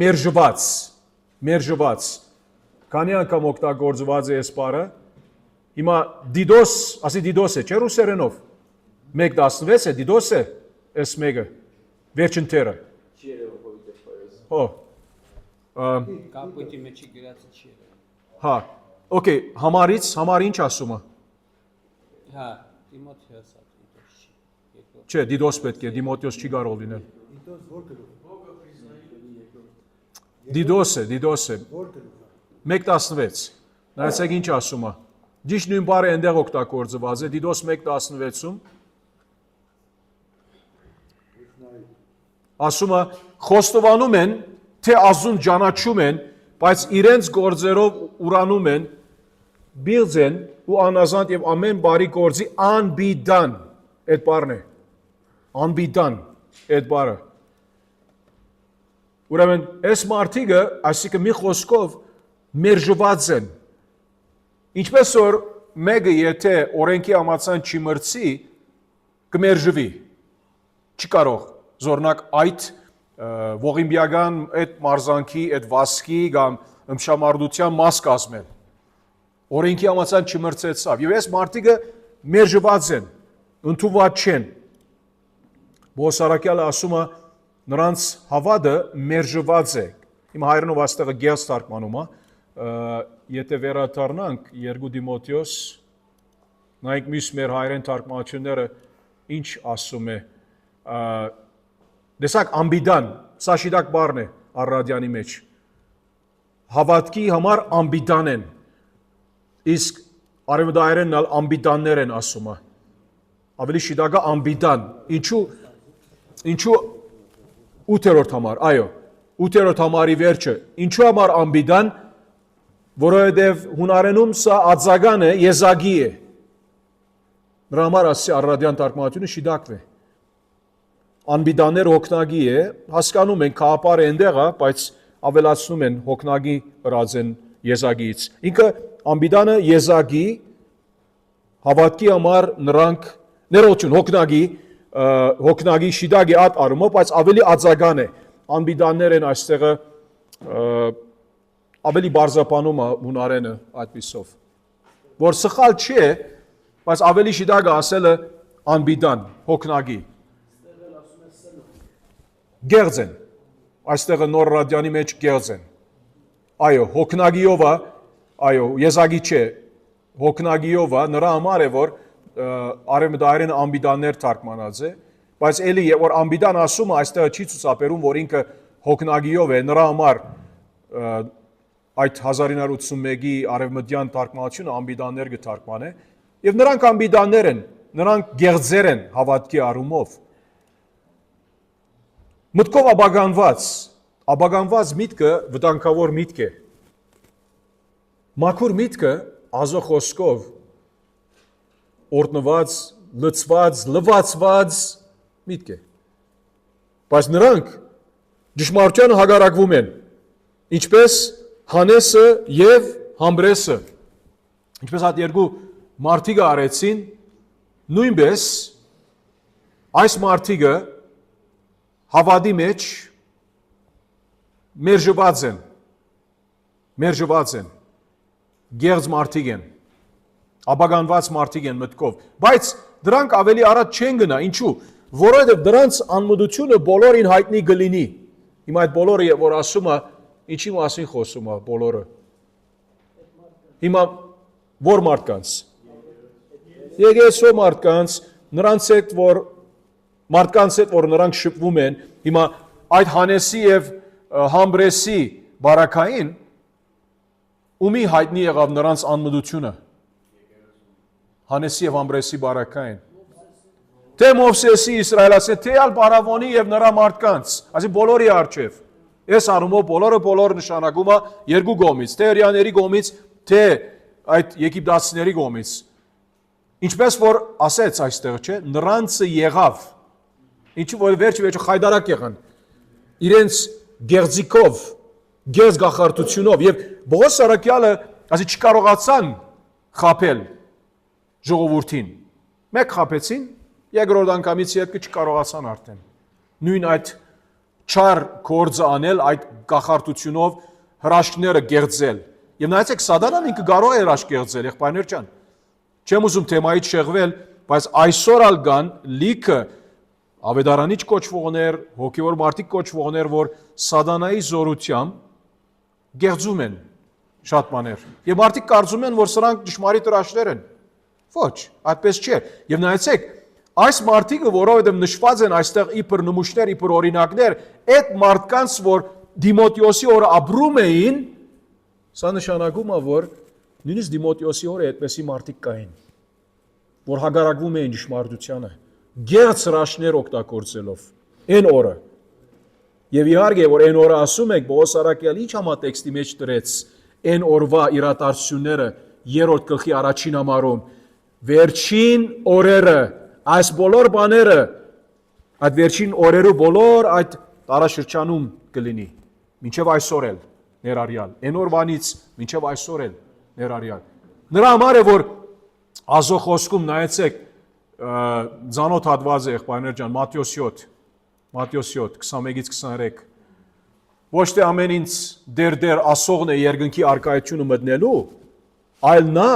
մերժված, քանի անգամ օգտագործված է այս բառը, հիմա դիդոս, ասի դիդոս է, չէ ռուսերենով, 1:16 է, դիդոս է, այս մեկը, վերջին թերը, Կապույտի մեջի գրածը չի եղել։ հա, okay, համար ինչ ասում է, Հա, Տիմոթեոս դիդոս չի։ չէ, դիդոս պետք է, Դիմոթեոս չի կարող լինել, դիդոս է, 1:16, նայեցեք ինչ ասում է, Ճիշտ նույն բառը այնտեղ օգտագործված է, դիդոս 1:16-ում, ասում է խոստովանում են, թե Աստծուն ճանաչում են, բայց իրենց գործերով ուրանում են, բիղձ են ու անազանդ եւ ամեն բարի գործի անբիդան, այդ բառն է, անբիդան, այդ բառը։ Ուրեմն, այս մարդիկը, այսինքն մի խոսքով մերժված են։ Ինչպես որ մեկը եթե օրենքի համաձայն չմրցի, կմերժվի, չի կարող զորնակ այդ ողիմբիական այդ մարզանքի, այդ վասկի կամ ըմշամարդության մաս կազմել։ Օրենքի համաձայն չմրցեցավ։ Եվ այս մարդիկը մերժված են, ընդունված չեն։ Բոսարակյալը ասում է, նրանց հավատը մերժված է։ Իմ հայրենով այստեղը գերս թարգմանում է, եթե վերադառնանք 2 Դիմոթեոս, նայենք մյուս մեր հայրեն թարգմանությունները ինչ ասում է, դեսակ ամբիդան, սա շիտակ բառն է առադյանի մեջ, հավատքի համար ամբիդան են, իսկ արևմտահայերենն ալ ամբիդաններ են ասում է, ավելի շիտակը ամբիդան, ինչու 8-րդ համար, այո, 8-րդ համարի վերջը, ինչու համար ամբիդան, որովհետև հունարենում սա ածագան է, եզագի է, նրա համար ասի առադյան թարգմանությունը շիտակվ է, անբիդաններ հոգնագի է, հասկանում են կապարը ընդեղ է, բայց ավելացնում են հոգնագի ըրած են եզագիից։ Ինքը անբիդանը եզագի, հավատքի համար նրանք, ներողություն, հոգնագի շիդագի ատ արումով, բայց ավելի ածագան է, անբիդաններ են այստեղը ավելի բարձապանում է հունարենը այդպիսով, որ սխալ չէ, բայց ավելի շիդագը ասել է անբիդան, հոգնագի, գեղձ են, այստեղը նոր ռադյանի մեջ գեղձ են, այո, հոգնագիով է, այո, եզագի չէ, հոգնագիով է, նրա համար է, որ արևմտահայերեն անբիդաններ թարգմանած է, բայց էլի, որ անբիդան ասումը այստեղը չի ցուցաբերում, որ ինքը հոգնագիով է, նրա համար այդ 1981-ի արևմտյան թարգմանությունը անբիդաններ կթարգմանե, եւ նրանք անբիդաններ են, նրանք գեղձեր են հավատքի առումով։ Մտքով աբագանված միտքը վտանգավոր միտք է։ Մաքուր միտքը Աստծո խոսքով օրտնված, լցված, լվացված միտք է։ Բայց նրանք ճշմարտությանը հակառակվում են, ինչպես Հանեսը եւ Համբրեսը, ինչպես այդ երկու մարդիկը արեցին, նույնպես այս մարդիկը հավատի մեջ մերժված են, գեղձ մարդիկ են, աբագանված մարդիկ են մտքով, բայց դրանք ավելի առաջ չեն գնա, ինչու, որովհետև դրանց անմտությունը բոլորին հայտնի գլինի, հիմա այդ բոլորը, որ ասում է, ինչի մասին խոսում է բոլորը, հիմա որ մարդկանց, եկեսո մարդկանց, նրանց հետ, որ մարդկանց հետ, որ նրանք շփվում են, հիմա այդ Հանեսի և Համբրեսի բարակային, ումի հայտնի եղավ նրանց անմտությունը, Հանեսի և Համբրեսի բարակային, թե Մովսեսի Իսրայելացի, թե ալ Պարավոնի և նրա մարդկանց, այսի բոլորի արջև, ես արումով բոլորը նշանակում է երկու գոմից, թե հրյաների գոմից, թե այդ եգիպտացիների գոմից, ինչպես որ ասեց այստեղ չէ, նրանցը եղավ, ինչու որ վերջը խայդարակ եղան, իրենց գեղձիկով, գեղձ գախարտությունով և Բողոս Սարակյալը ասի չկարողացան խապել ժողովուրդին, մեկ խապեցին, երկրորդ անգամից ետքը չկարողացան արդեն, նույն այդ չար գործը անել այդ գախարտությունով հրաշքները գեղձել, և նայեցեք սադանան ինքը կարող է հրաշք գեղձել, եղբայրներ ջան, չեմ ուզում թեմայից շեղվել, բայց այսօր ալ կան լիքը ավետարանիչ կոչվողներ, հոգևոր մարդիկ կոչվողներ, որ սադանայի զորությամբ գեղձում են շատ բաներ։ Եվ մարդիկ կարծում են, որ սրանք ճշմարիտ հրաշքներ են։ Ոչ, այդպես չէ։ Եվ նայեցեք, այս մարդիկը, որովհետև նշված են այստեղ իբր նմուշներ, իբր օրինակներ, այդ մարդկանց, որ Դիմոթեոսի օրը ապրում էին, սա նշանակում է, որ նույնիսկ Դիմոթեոսի օրը այդպեսի մարդիկ կային, որ հակառակվում էին ճշմարտությանը, գեղձ հրաշքներ օգտագործելով, այն օրը, Եվ իհարկե, որ այն օրը ասում եք, Պողոս Արաքյալը ինչ համատեքստի մեջ դրեց այն օրվա իրադարձությունները երրորդ գլխի առաջին համարում, վերջին օրերը, այս բոլոր բաները, այդ վերջին օրերու բոլոր այդ տարաշրջանում կլինի, մինչև այսօր էլ ներառյալ, այն օրվանից մինչև այսօր էլ ներառյալ։ Նրա համար է, որ Ազո խոսքում նայեցեք, ձանոթ հատված է եղբայրներ ջան, Մատթեոս 7, 21-ից 23, ոչ թե ամեն ինձ դեր ասողն է երկնքի առկայությունը մտնելու, այլ նա,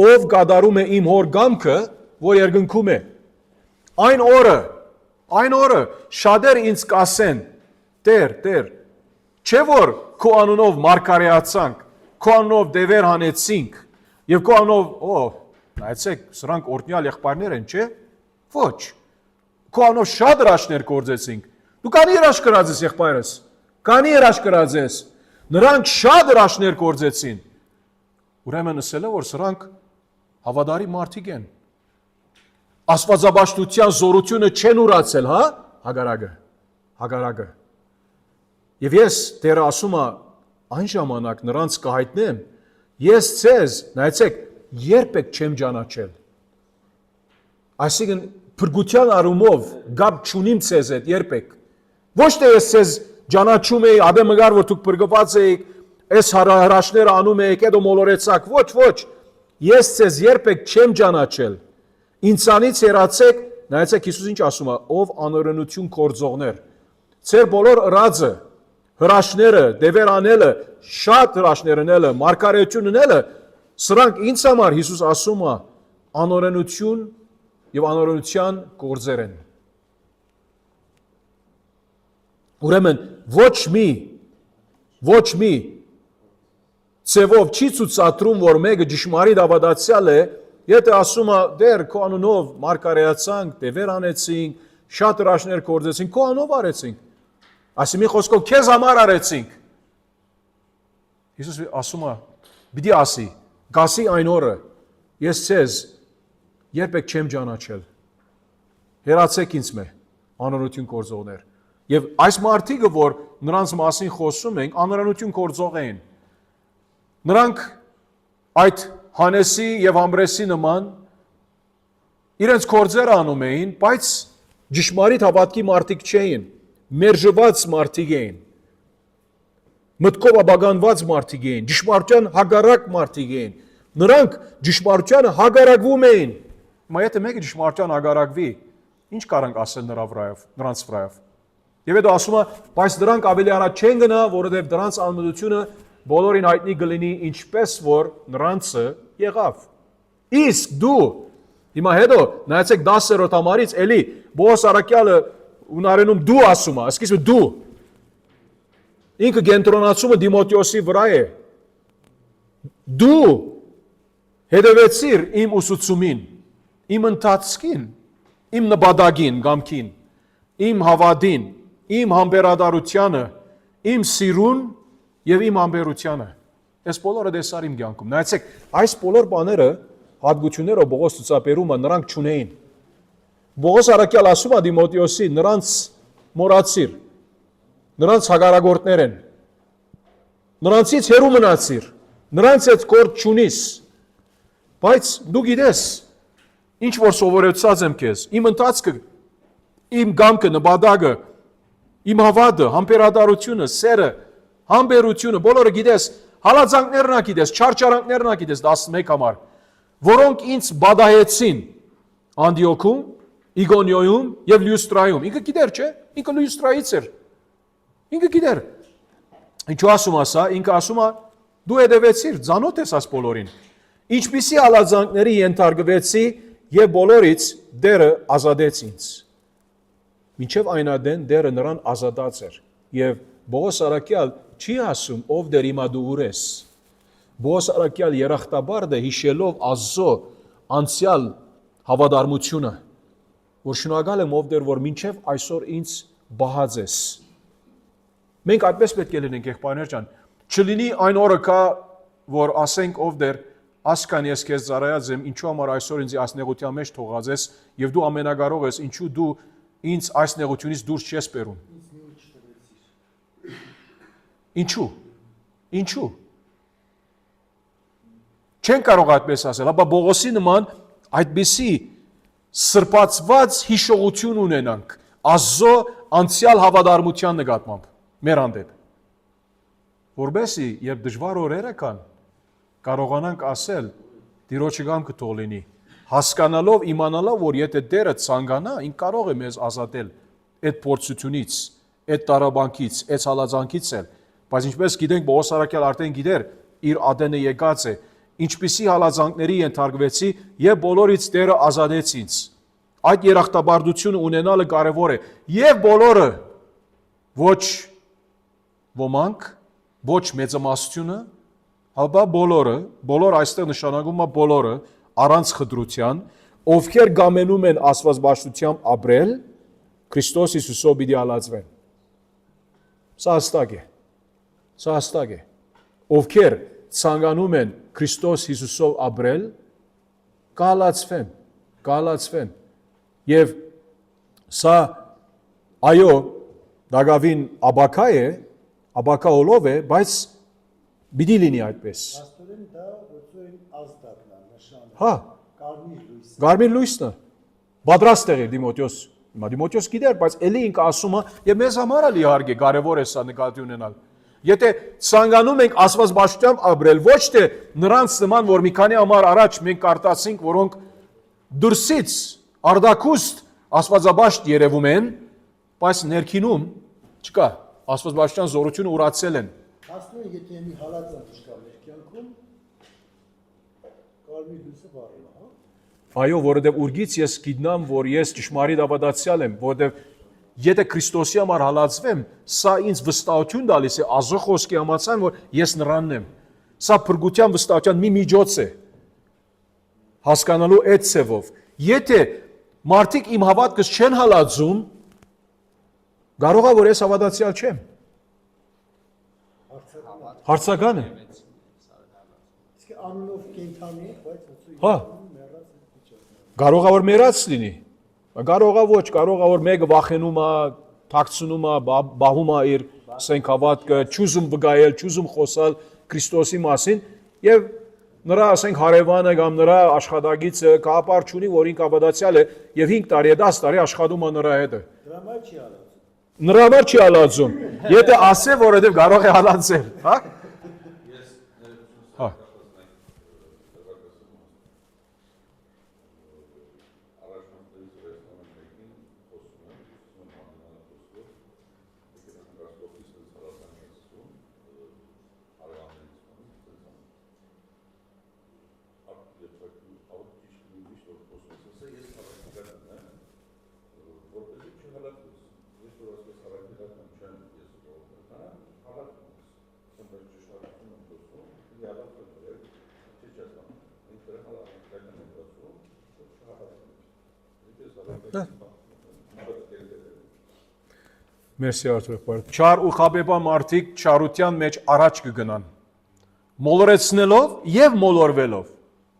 ով կատարում է իմ հոր կամքը, որ երկնքում է։ Այն օրը շատեր ինձ կասեն, Տեր, չէ որ քո անունով մարգարեացանք, քո անունով դևեր հանեցինք, եւ քո անունով, նայեցեք, սրանք օրհնյալ եղբայրներ են, չէ՞։ Ոչ։ Քո անունով շատ հրաշքներ գործեցինք։ Դու քանի հրաշք կրած ես եղբայրս։ Քանի հրաշք կրած ես։ Նրանք շատ հրաշքներ գործեցին։ Ուրեմն ասել է, որ սրանք հավատարի մարդիկ են։ Աստվածաբաշխության զորությունը չեն ուրացել, հա, հագարագը։ Եվ ես Տերը ասում է, այն ժամանակ նրանց կհայտնեմ, ես ցեզ, նայեցեք, երբեք չեմ ճանաչել։ Այսինքն փրկության առումով գապ չունիմ ցեզ հետ երբեք։ Ոչ թե ես ցեզ ճանաչում եի, ադեմգար որ դուք փրկված եք, այս հրաշքները անում եք, հետո մոլորեցաք, ոչ, ես ցեզ երբեք չեմ ճանաչել։ Ինձանից հեռացեք, նայեցեք Հիսուս ինչ ասում է, ով անօրենություն կործողներ։ Ձեր բոլոր ըրածը, հրաշքները, դևեր անելը, շատ հրաշքներ անելը, մարգարեություն անելը, սրանք ինձ համար Հիսուս ասում է անօրենություն եւ անօրենության գործեր են։ Ուրեմն ոչ մի ծևով չի ցուցադրում, որ մեկը ճշմարիտ հավատացյալ է, եթե ասում է դեր քո անունով մարգարեացանք, դևեր անեցինք, շատ հրաշքներ գործեցինք, քո անունով արեցինք։ Այսինքն մի խոսքով քեզ համար արեցինք։ Հիսուս ասում է, պիտի ասի, գասի այն օրը, ես ցեզ երբեք չեմ ճանաչել։ Հեռացեք ինձ մե, անօրենություն գործողներ։ Եվ այս մարդիկը, որ նրանց մասին խոսում ենք, անօրենություն գործող էին։ Նրանք այդ Հանեսի եւ Ամբրեսի նման իրենց գործերը անում էին, բայց ճշմարիտ հավատքի մարդիկ չէին, մերժված մարդիկ էին, մտքով աբագանված մարդիկ էին, ճշմարտության հակառակ մարդիկ էին, նրանք ճշմարտությանը հակառակվում էին։ Հիմա եթե մեկը ճշմարտության հակառակվի, ինչ կարանք ասել նրանց վրայով։ Եվ հետո ասում է, բայց դրանք ավելի առաջ չեն գնա, որովհետև դրանց անմտությունը բոլորին հայտնի կլինի, ինչպես որ նրանցը եղավ։ Իսկ դու, հիմա հետո նայեցեք 10-րդ համարից էլի Պողոս Արաքյալը ունարենում դու ասում է, սկիզբը դու։ Ինքը կենտրոնացումը Դիմոթեոսի վրա է։ Դու հետևեցիր իմ ուսուցումին, իմ ընթացքին, իմ նպատակին, գամքին, իմ հավատին, իմ համբերատարությանը, իմ սիրուն եւ իմ համբերությանը։ Այս բոլորը դեսար իմ կյանքում։ Նայեցեք, այս բոլոր բաները հատկությունները Պողոս ցուցաբերում է, նրանք չունեին։ Պողոս Արաքյալ ասում է Դիմոթեոսի, նրանց մոռացիր, նրանց հակառակորդներ են։ Նրանցից հեռու մնացիր, նրանց հետ գործ չունիս։ Բայց դու գիտես, ինչ որ սովորեցած եմ քեզ, իմ ընթացքը, իմ գամքը, նպատակը, իմ հավատը, համբերատարությունը, սերը, համբերությունը, բոլորը գիտես, հալածանքներն ա գիտես, չարչարանքներն ա գիտես 11 համար, որոնք ինձ բադահեցին Անդիոքում, Իգոնիոյում եւ Լյուստրայում։ Ինքը գիտեր, չէ՞։ Ինքը Լյուստրայից էր։ Ինքը գիտեր։ Ինչու ասում է սա, ինքը ասում է դու հետևեցիր, ծանոթ ես այս բոլորին։ Ինչպիսի հալածանքների ենթարկվեցի եւ բոլորից Տերը ազատեց ինձ։ Մինչև այնադեն Տերը նրան ազատած էր։ Եվ Պողոս Արաքյալ չի ասում ով դեր հիմա դու ուր ես։ Պողոս Արաքյալ երախտաբարդ է հիշելով Աստծո անցյալ հավատարմությունը, որ շնորհակալ եմ ով դեր, որ մինչև այսօր ինձ բահած ես։ Մենք այդպես պետք է լինենք, եղբայրներ ջան, չլինի այն օրը կա, որ ասենք ով դեր, ասկան ես քեզ ծառայած եմ, ինչու համար այսօր ինձ այս նեղության մեջ թողած ես, եւ դու ամենակարող ես, ինչու դու ինձ այս նեղությունից դուրս չես բերում։ Ինչու։ Չեն կարող այդպես ասել, ապա Բողոսի նման այդպիսի սրբացված հիշողություն ունենանք Աստծո անցյալ հավատարմության նկատմամբ մեր հանդեպ։ Որբեսի երբ դժվար օրերը կան, կարողանանք ասել Տիրոջը կամքը թող լինի, հասկանալով, իմանալով, որ եթե Տերը ցանկանա, ինք կարող է մեզ ազատել այդ փորձությունից, այդ տարաբանքից, այդ հալածանքից էլ, բայց ինչպես գիտենք, Պողոս Արաքյալ արդեն գիտեր, իր ադենը եկած է, ինչպիսի հալածանքների ենթարկվեցի եւ բոլորից Տերը ազատեց ինձ։ Այդ երախտաբարդությունը ունենալը կարևոր է եւ բոլորը ոչ ոմանք, ոչ մեծամասնությունը, հապա բոլոր այստեղ նշանակում է բոլորը առանց խտրության, ովքեր գամենում են աստվածաշնչությամբ ապրել, Քրիստոս Հիսուսով պիտի հալածվեն։ Սա հստակ է։ Ովքեր ցանկանում են Քրիստոս Հիսուսով ապրել, կհալածվեն։ Եվ սա այո, դակավին աբակա է, աբակա ոլով է, բայց պիտի լինի այդպես։ Աստորեն դա ոչոյն ազդակն է, նշանը։ Հա, Կարմիր լույսն է։ Պատրաստ է Դիմոթեոս։ Դիմոթեոս գիտեր, բայց էլի ինքը ասում է, եւ մեզ համար էլ իհարկե կարևոր է սա նկատի ունենալ։ Եթե ցանկանում ենք աստվածաշնչությամբ ապրել, ոչ թե նրանց նման, որ մի քանի ամառ առաջ մենք կարդացինք, որոնք դրսից արդակուստ աստվածաբաշտ երևում են, բայց ներքինում չկա, աստվածաշնչյան զորությունը ուրացել են։ Աստորեն եթե մի հալածանք չկա մեր կյանքում, կարմիր լույսը վառել է, հա։ Այո, որովհետև ուրգից ես գիտնամ, որ ես ճշմարիտ ավադացյալ եմ, որովհետև եթե Քրիստոսի համար հալածվեմ, սա ինձ վստահություն տալիս է Աստծո խոսքի համաձայն, որ ես նրանն եմ։ Սա փրկության վստահության մի միջոց է։ Հասկանալու այդ ցևով։ Եթե մարդիկ իմ հավատքս չեն հալածում, կարող է որ ես հավատացյալ չեմ։ Հարցական է։ Իսկ անունով կենթանի է, բայց Հա։ Կարող է որ մեռած լինի։ Կարող է ոչ, կարող է որ մեկը վախենում է, թաքցնում է, բահում է իր ասենք հավատքը, ճուզում վգայել, ճուզում խոսալ Քրիստոսի մասին եւ նրա ասենք հարևանը կամ նրա աշխատագիծը կապար չունի, որ ինքը հավատացյալ է եւ 5 տարի, 10 տարի աշխատում է նրա հետ։ Նրա համար չի հալածում։ Եթե ասե, որովհետեւ կարող է հալածել, հա։ Հա։ Մերսի Արթուր։ Չար ու խաբեբա մարդիկ չարության մեջ առաջ կգնան, մոլորեցնելով եւ մոլորվելով։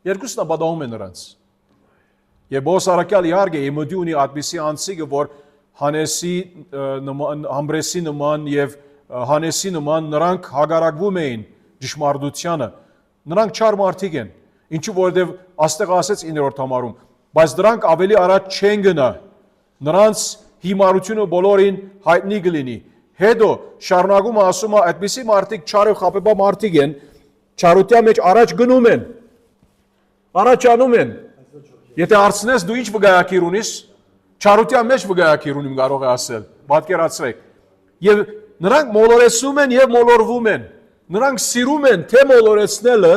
Երկուսն ապատահում են նրանց։ Եվ Պողոս Արաքյալ իհարկե իմոդի ունի այդպիսի անձիկը, որ Հանեսի նման, Համբրեսի նման եւ Հանեսի նման նրանք հագարակվում էին ճշմարտությանը։ Նրանք չար մարդիկ են, ինչու որովհետեւ աստեղ ասեց 9-րդ համարում, բայց դրանք ավելի առաջ չեն գնա։ Նրանց հիմարությունը բոլորին հայտնի կլինի։ Հետո շարունակումը ասում է, այդպիսի մարդիկ չար ու խաբեբա մարդիկ են, չարության մեջ առաջ գնում են, առաջանում են։ Եթե հարցնես դու ինչ վկայակիր ունիս, չարության մեջ վկայակիր ունիմ կարող է ասել, պատկերացրեք։ Եվ նրանք մոլորեցնում են եւ մոլորվում են։ Նրանք սիրում են թե մոլորեցնելը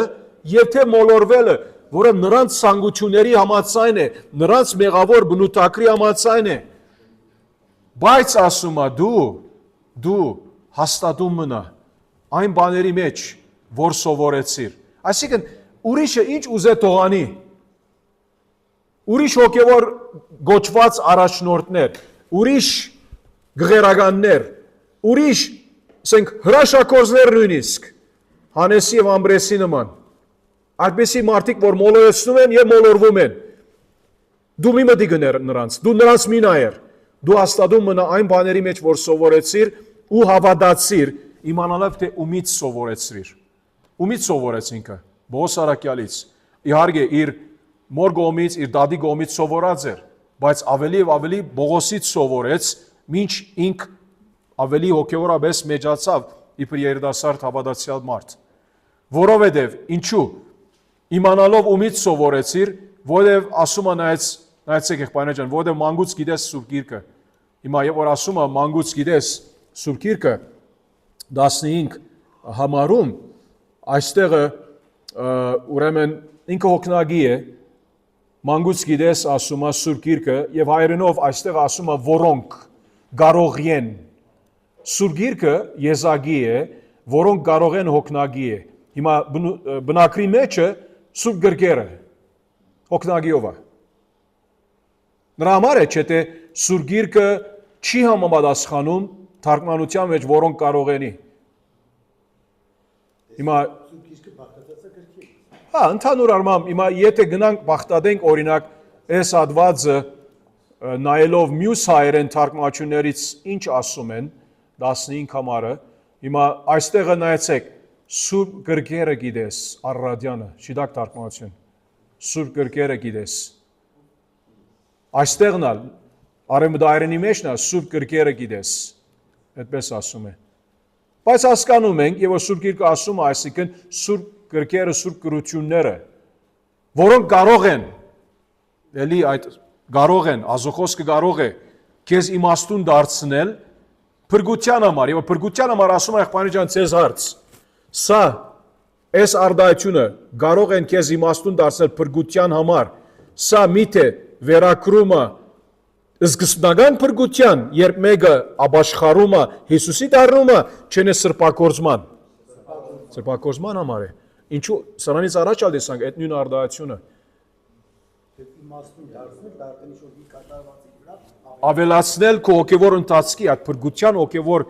եւ թե մոլորվելը, որը նրանց ցանկությունների համաձայն է, նրանց մեղավոր բնութագրի համաձայն է։ Բայց ասում է դու հաստատում մնա այն բաների մեջ, որ սովորեցիր։ Այսինքն ուրիշը ինչ ուզե թողանի։ Ուրիշ հոգևոր գոչված առաջնորդներ, ուրիշ գղերականներ, ուրիշ, ասենք, հրաշագործներ նույնիսկ, Հանեսի եւ Ամբրեսի նման։ Այդպիսի մարդիկ, որ մոլորեցնում են եւ մոլորվում են։ Դու մի մտի գներ նրանց, դու նրանց մի նայեր, դու հաստատում մնա այն բաների մեջ, որ սովորեցիր ու հավատացիր, իմանալով թե ումից սովորեցրիր։ Ումից սովորեց ինքը, Բողոս Արաքյալից։ Իհարկե իր մոր կողմից, իր դադի կողմից սովորած էր, բայց ավելի եւ ավելի Բողոսից սովորեց, մինչ ինք ավելի հոգեորապես մեջացավ իբր երիտասարդ հավատացյալ մարդ։ Որովհետև ինչու իմանալով ումից սովորեցիր, որովհետև ասում է նայեցեք եղբայրներ ջան, որովհետև մանկուց գիտես Սուրբ Գիրքը։ Հիմա եւ որ ասում է մանկուց գիտես Սուրբ Գիրքը 15 համարում այստեղը ուրեմն ինքը հոգնագի է մանկուց գիտես ասում է Սուրբ Գիրքը եւ հայերենով այստեղ ասում է որոնք կարող են Սուրբ Գիրքը եզակի է որոնք կարող են հոգնագի է հիմա բնակրի մեջը Սուրբ գրքերը հոգնագիով է նրա համար է չէ թե Սուրբ Գիրքը չի համապատասխանում թարգմանության մեջ որոնք կարող ენი հիմա ընդհանուր առմամբ հիմա եթե գնանք բախտադենք օրինակ այս հատվածը նայելով մյուս հայերեն թարգմանություններից ինչ ասում են 15 համարը հիմա այստեղը նայեցեք Սուրբ գրքերը գիտես Արարատյանը շիդակ թարգմանություն Սուրբ գրքերը գիտես այստեղն ալ արևմտահայերենի մեջն ալ Սուրբ գրքերը գիտես այդպես ասում է բայց հասկանում ենք եւ որ Սուրբ Գիրքը ասում է այսինքն Սուրբ գրքերը Սուրբ գրությունները որոնք կարող են էլի այդ կարող են ազոխոսքը կարող է քեզ իմաստուն դարձնել փրկության համար եւ փրկության համար ասում է եղբայրի ջան ցեզ հարց սա այս արդայությունը կարող են քեզ իմաստուն դարձնել փրկության համար սա միթե վերակրումը սկզբնական փրկության երբ մեկը ապաշխարում է Հիսուսի դառնումը չեն է սրբակոծման համար է ինչու սրանից առաջ ալ տեսանք այդ նույն արդայությունը իմաստուն դարձնել դարձնի շոյ կատարվածի վրա ավելացնել քո հոգևոր ընթացքի այդ փրկության հոգևոր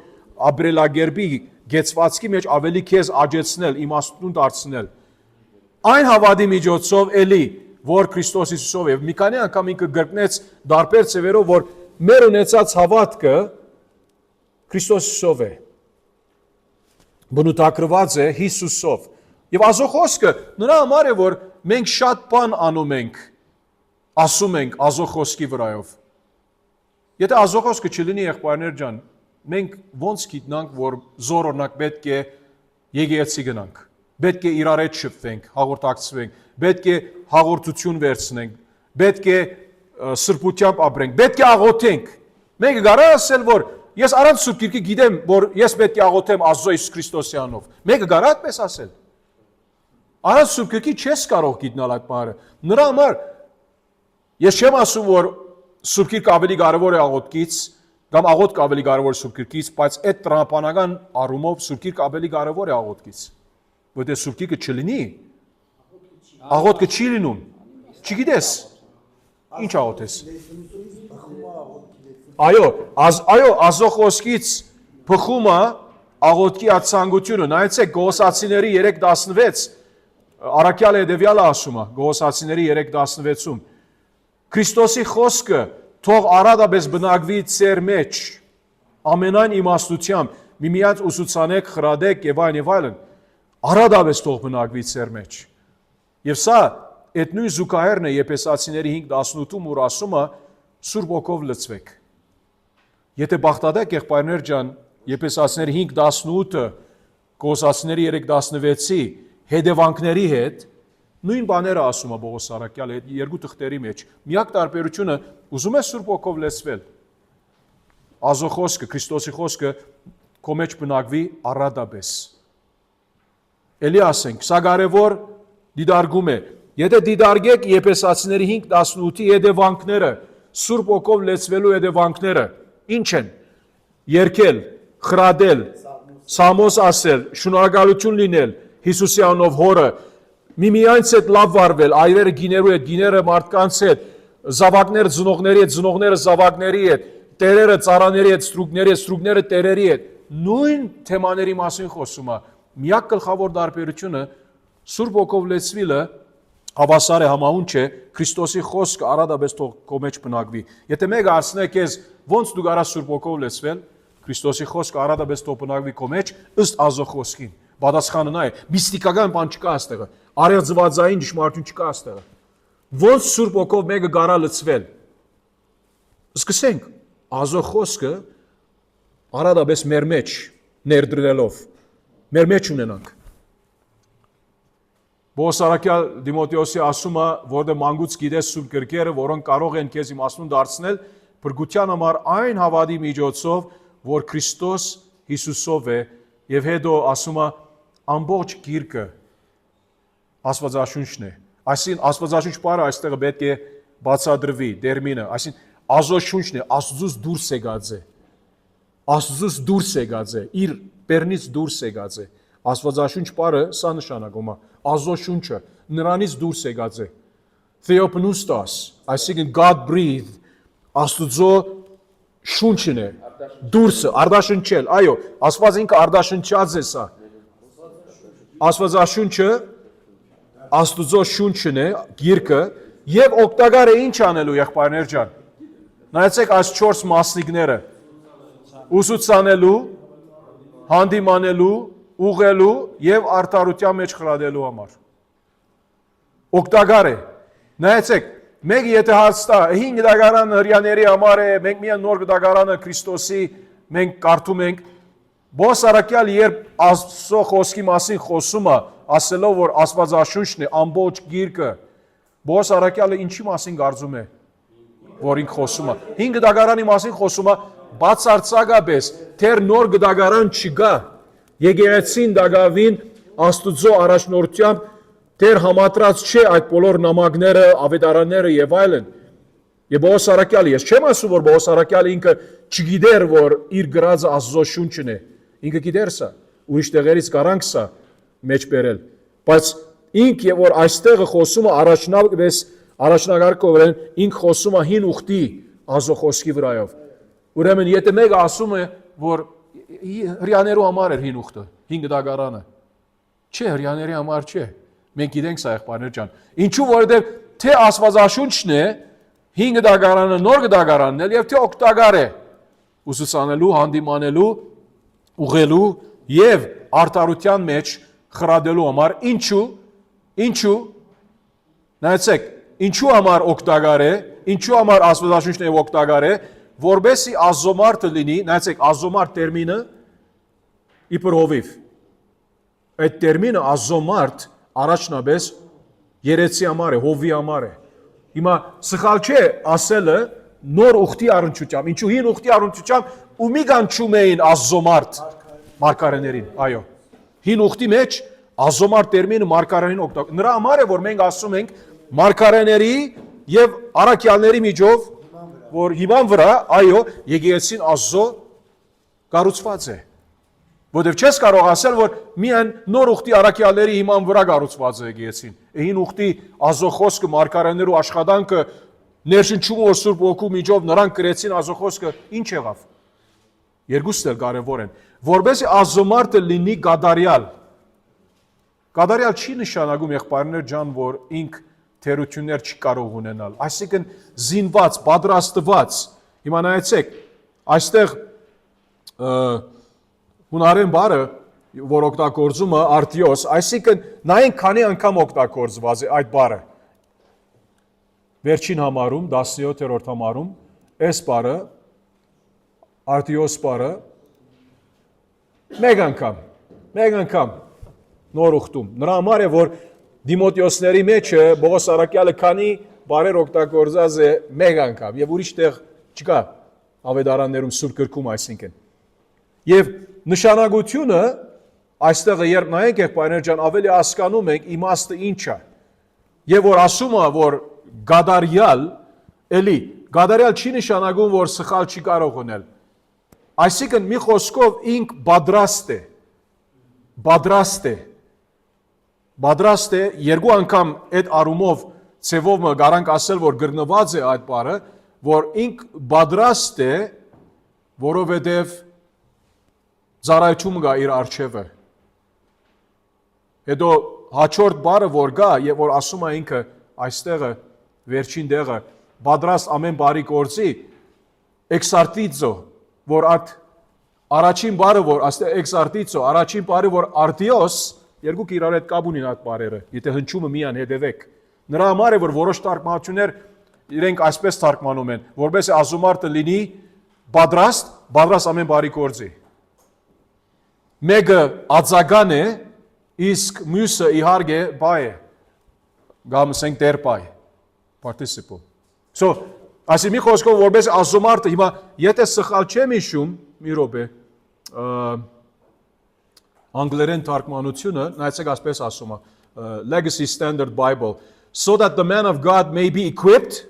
ապրելակերպի գեցվածքի մեջ ավելի քեզ աջեցնել իմաստուն դարձնել այն հավատի միջոցով էլի որ Քրիստոս Հիսուսով է մի քանի անգամ ինքը գրկնեց դարբեր ծևերով որ մեր ունեցած հավատքը Քրիստոս Հիսուսով է բնութագրված է Հիսուսով եւ ազոխոսքը նրա համար է որ մենք շատ բան անում ենք ասում ենք ազոխոսքի վրայով եթե ազոխոսքը չլինի եղբայրներ ջան մենք ոնց գիտնանք որ զորօրինակ պետք է եկեղեցի գնանք պետք է իրար հետ շփվենք հաղորդակցվենք պետք է հաղորդություն վերցնենք պետք է սրբությամբ ապրենք պետք է աղոթենք մենք կարա ասել որ ես առանց Սուրբ Գիրքի գիտեմ որ ես պետք է աղոթեմ Աստծո Հիսուս Քրիստոսի անով մենք կարա այդպես ասել առանց Սուրբ Գիրքի չես կարող գիտնալ այդ բառը նրա համար ես չեմ ասում որ Սուրբ Գիրքը ավելի կարևոր է աղոթքից կամ աղոթքը ավելի կարևոր է Սուրբ Գիրքից բայց այդ տրամաբանական առումով Սուրբ Գիրքը ավելի կարևոր է աղոթքից որտեղ Սուրբ Գիրքը չլինի աղոթքը չի լինում չգիտես ինչ աղոթես այո ազոխոսքից բխումը աղոթքի ացանկությունը նայեցեք Գողոսացիների 3:16 Արաքյալը հետևյալը ասում է Գողոսացիների 3:16-ում Քրիստոսի խոսքը թող առատապես բնակվի ձեր մեջ ամենայն իմաստությամբ միմյանց ուսուցանեք խրադեք եւ այլն առատապես թող բնակվի ձեր մեջ եւ սա այդ նույն զուգահեռն է Եփեսացիների 5:18-ում որ ասում է Սուրբ ոգով լցվեք եթե բախտադակ եղբայրներ ջան Եփեսացիների 5:18-ը Կողոսացիների 3:16-ի հետևանքների հետ նույն բաները ասում է Պողոս Արաքյալը այդ երկու թղթերի մեջ միակ տարբերությունը ուզում է Սուրբ ոգով լցվել ազոխոսքը Քրիստոսի խոսքը քո մեջ բնակվի առատապես Էլի ասենք սա կարևոր դիդարգում է եթե դիդարգեք Եփեսացիների 5:18-ի հետևանքները Սուրբ ոգով լցվելու հետևանքները ինչ են երգել խրադել սամոս ասել շնորհակալություն լինել Հիսուսի անով հորը միմյանց հետ լավ վարվել այրերը գիներու հետ գիները մարդկանց հետ զավակները ծնողների հետ ծնողները զավակների հետ տերերը ծառաների հետ ստրուկները տերերի հետ նույն թեմաների մասին խոսում է միակ գլխավոր տարբերությունը Սուրբ ոգով լեցվելը հավասար է համահունչ է Քրիստոսի խոսքը առատապես թող քո մեջ բնակվի եթե մեկը ասնե քեզ ոնց դու կարաս Սուրբ ոգով լեցվել Քրիստոսի խոսքը արադաբես տոպնակվի քո մեջ ըստ Աստծո խոսքին։ Պատասխանը նա է, միստիկական բան չկա այստեղը, արևձվածային ճշմարտություն չկա այստեղը։ Ոնց Սուրբ Օգով մեկը կարա լցվել։ Սկսենք Աստծո խոսքը արադաբես մեր մեջ ներդրելով, մեր մեջ ունենանք։ Բոսարակյալ Դիմոթեոսի ասում է, որտեղ մանկուց գիտես Սուրբ գրքերը, որոնք կարող են քեզ իմաստուն դարձնել փրկության համար այն հավատի միջոցով, որ Քրիստոս Հիսուսով է, եւ հետո ասում է ամբողջ գիրքը Աստվածաշունչն է։ Այսինքն Աստվածաշունչ բառը այստեղ պետք է բացատրվի տերմինը, այսինքն Աստծո շունչն է, Աստծուց դուրս եկած է։ Աստծուց դուրս եկած է, իր բեռնից դուրս եկած է։ Աստվածաշունչ բառը սա նշանակում է Աստծո շունչը, նրանից դուրս եկած է։ Theopneustos, այսինքն God breathed, Աստծո շունչն է, դուրսը, արդաշնչել, այո, Աստված ինքը արդաշնչած է սա։ Աստվածաշունչը Աստծո շունչն է, գիրքը, եւ օգտակար է ինչ անելու, եղբայրներ ջան։ Նայեցեք այս 4 մասնիկները. ուսուցանելու, հանդիմանելու, ուղղելու եւ արդարության մեջ խրադելու համար։ Օգտակար է։ Նայեցեք, մեկ եթե հարց տա, 5 դագարանը հрьяաների համար է, մենք միայն նոր դագարանը Քրիստոսի մենք կարդում ենք, Բոսարակյալ երբ Աստծո խոսքի մասին խոսում է, ասելով որ Աստվածաշունչն է, ամբողջ գիրքը, Բոսարակյալը ինչի մասին կարծում է, որ ինք խոսում է։ 5 դագարանի մասին խոսում է, բացարձակապես, թեր նոր դագարան չկա, եկեղեցին դագավին Աստծո առաջնորդությամբ թեր համատրած չէ այդ բոլոր նամակները, ավետարանները եւ այլն։ Եվ Բոսարակյալը, ես չեմ ասում, որ Բոսարակյալը ինքը չգիտեր, որ իր գրածը Աստծո շունչն է։ Ինքը գիտեր սա, ուրիշ տեղերից կարանք սա մեջ բերել։ Բայց ինք եւ որ այստեղը խոսում է առաջնակարգով են, ինք խոսում է հին ուխտի Աստծո խոսքի վրայով։ Ուրեմն եթե մեկը ասում է, որ հрьяաներու համար էր հին ուխտը, 5 դագարանը, չէ, հрьяաների համար չէ։ Մենք գիտենք սա եղբայրներ ջան։ Ինչու որովհետեւ թե Աստվածաշունչն է 5 դագարանը, նոր դագարանն է եւ թե օգտակար է ուսուցանելու, հանդիմանելու, ուղղելու եւ արդարության մեջ խրադելու համար, ինչու նայեցեք, ինչու համար օգտակար է, ինչու համար Աստվածաշունչն է օգտակար է, որբեսի ազոմարտը լինի, նայեցեք, ազոմարտ տերմինը իբր հովիվ։ Այդ տերմինը ազոմարտ առաջնաբես երեցի համար է, հովի համար է։ Հիմա սխալ չէ ասելը նոր ուխտի առնչությամբ, ինչու հին ուխտի առնչությամբ ու մի կանչում էին ազոմարտ մարգարեներին, այո։ Հին ուխտի մեջ ազոմարտ տերմինը մարգարեներին օգտագործում։ Նրա համար է, որ մենք ասում ենք մարգարեների եւ առաքյալների միջով, որ հիման վրա, այո, եկեղեցին Աստծո կառուցված է։ Որտեւ չես կարող ասել, որ միայն նոր ուխտի առաքյալների հիման վրա կառուցված է եկեղեցին։ Հին ուխտի Աստծո խոսքը մարգարեներու աշխատանքը ներշնչումը որ Սուրբ Օգու միջով նրանք գրեցին Աստծո խոսքը, ինչ եղավ։ Երկուսն էլ կարևոր են։ Որբեսի ազոմարտը լինի գադարյալ։ Գադարյալ չի նշանակում եղբայրներ ջան, որ ինք թերություններ չի կարող ունենալ։ Այսինքն զինված, պատրաստված։ Հիմա նայեցեք, այստեղ հունարեն բառը, որ օգտագործում է արտիոս, այսինքն նայենք քանի անգամ օգտագործված է այդ բառը։ Վերջին համարում, 17-րդ համարում, այս բառը, արտիոս բառը, մեկ անգամ նոր ուխտում։ Նրա համար է, որ Դիմոթեոսների մեջը Պողոս առաքյալը քանի բառեր օգտագործած է մեկ անգամ եւ ուրիշ տեղ չկա ավետարաններում Սուրբ գրքում այսինքն։ Եվ նշանակությունը այստեղը երբ նայենք եղբայրներ ջան ավելի հասկանում ենք իմաստը ինչ է։ Եվ որ ասում է, որ գադարյալ, էլի, գադարյալ չի նշանակում, որ սխալ չի կարող ունել։ Այսինքն մի խոսքով ինք պատրաստ է, երկու անգամ այդ առումով ցևով գարանք ասել, որ գրնված է այդ բառը, որ ինք պատրաստ է, որովհետև ծառայություն կա իր արջևը։ Հետո հաջորդ բառը որ գա եւ որ ասում է ինքը այստեղը վերջին դեղը պատրաստ ամեն բարի գործի էքսարտիզո, որ այդ Առաջին բառը որ աստե exartizo, առաջին բառը որ artios, երկուք իրար հետ կապ ունին այդ բառերը, եթե հնչումը միան հետևեք։ Նրա համար է որ որոշ թարգմանություններ իրենք այսպես թարգմանում են, որպես ազոմարտը լինի պատրաստ ամեն բարի գործի։ Մեկը ածական է, իսկ մյուսը իհարկե բայ է։ Գամ ասենք դեր բայ, participle։ So, ասի մի խոսքով որպես ազոմարտը, հիմա եթե սխալ չեմ հիշում, մի րոպե, անգլերեն թարգմանությունը, նայեցեք ասպես ասում է, Legacy Standard Bible, so that the man of God may be equipped,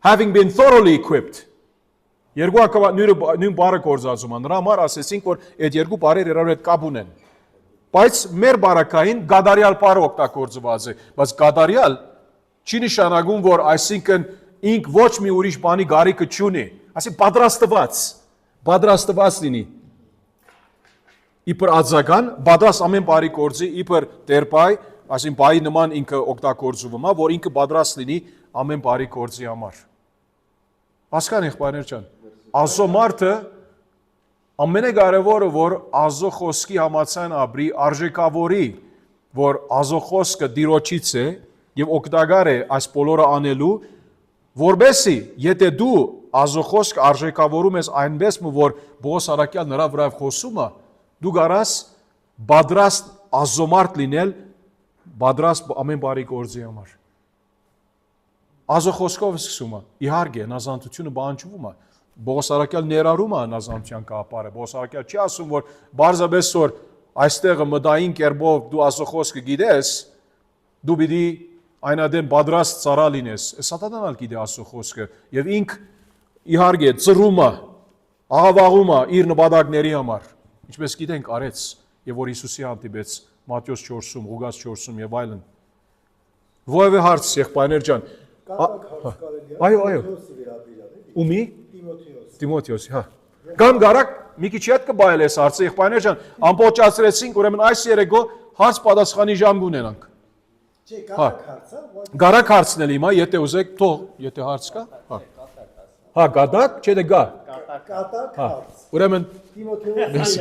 having been thoroughly equipped. Երկու ակավա նույն բառը գործածում է, նրա համար ասեցինք, որ այդ երկու բառերը իրար հետ կապ ունեն։ Բայց մեր բառակային գադարյալ բառը օգտագործված է, բայց գադարյալ չի նշանակում, որ այսինքն ինք ոչ մի ուրիշ բանի գարիքը չունի, ասի պատրաստված լինի։ Իբր ածական, պատրաստ ամեն բարի գործի, իբր դերբայ, այսին բայի նման ինքը օգտագործվում է, որ ինքը պատրաստ լինի ամեն բարի գործի համար։ Հասկան եղբայրներ ջան, Ազո մարդը ամենակարևորը, որ Ազո խոսքի համաձայն ապրի, արժեքավորի, որ Ազո խոսքը Տիրոջից է եւ օգտակար է այս բոլորը անելու, որբեսի եթե դու Ազո խոսքը արժեքավորում ես այնպես, որ Բոս Արաքյալ նրա վրա խոսում է, դու գարաս պատրաստ ազոմարտ լինել, պատրաստ ամեն բարի գործի համար։ Ազո խոսքով սկսում է, իհարկե, հնազանդությունը բանջվում է, Բոս Արաքյալ ներառում է հնազանդության կապարը, Բոս Արաքյալ չի ասում, որ բարձաբես որ այստեղը մտային կերպով դու Ազո խոսքը գիտես, դու պիտի այնադեմ պատրաստ ծառա լինես, Սատանան ալ գիտե Ազո խոսքը, եւ ինք իհարկե ծռում է, աղավաղում է իր նպատակների համար, ինչպես գիտենք արեց, եւ որ Հիսուսի հանդիպեց Մատթեոս 4-ում, Ղուկաս 4-ում եւ այլն։ Ովևէ հարց, եղբայրներ ջան։ Այո։ Ումի։ Տիմոթեոսի, հա։ Կամ գարակ մի քիչ հետ կբայել ես հարցը, եղբայրներ ջան, ամբողջացրեցինք, ուրեմն այս երեկո հարց պատասխանի ժամ կունենանք։ Չէ, կարակ հարցը։ Գարակ հարցն էլ հիմա, եթե ուզեք, թող, եթե հարց կա։ Հա, գադակ, չէ՞ դե գա։ Կատակ հարց։ Ուրեմն Տիմոթեոս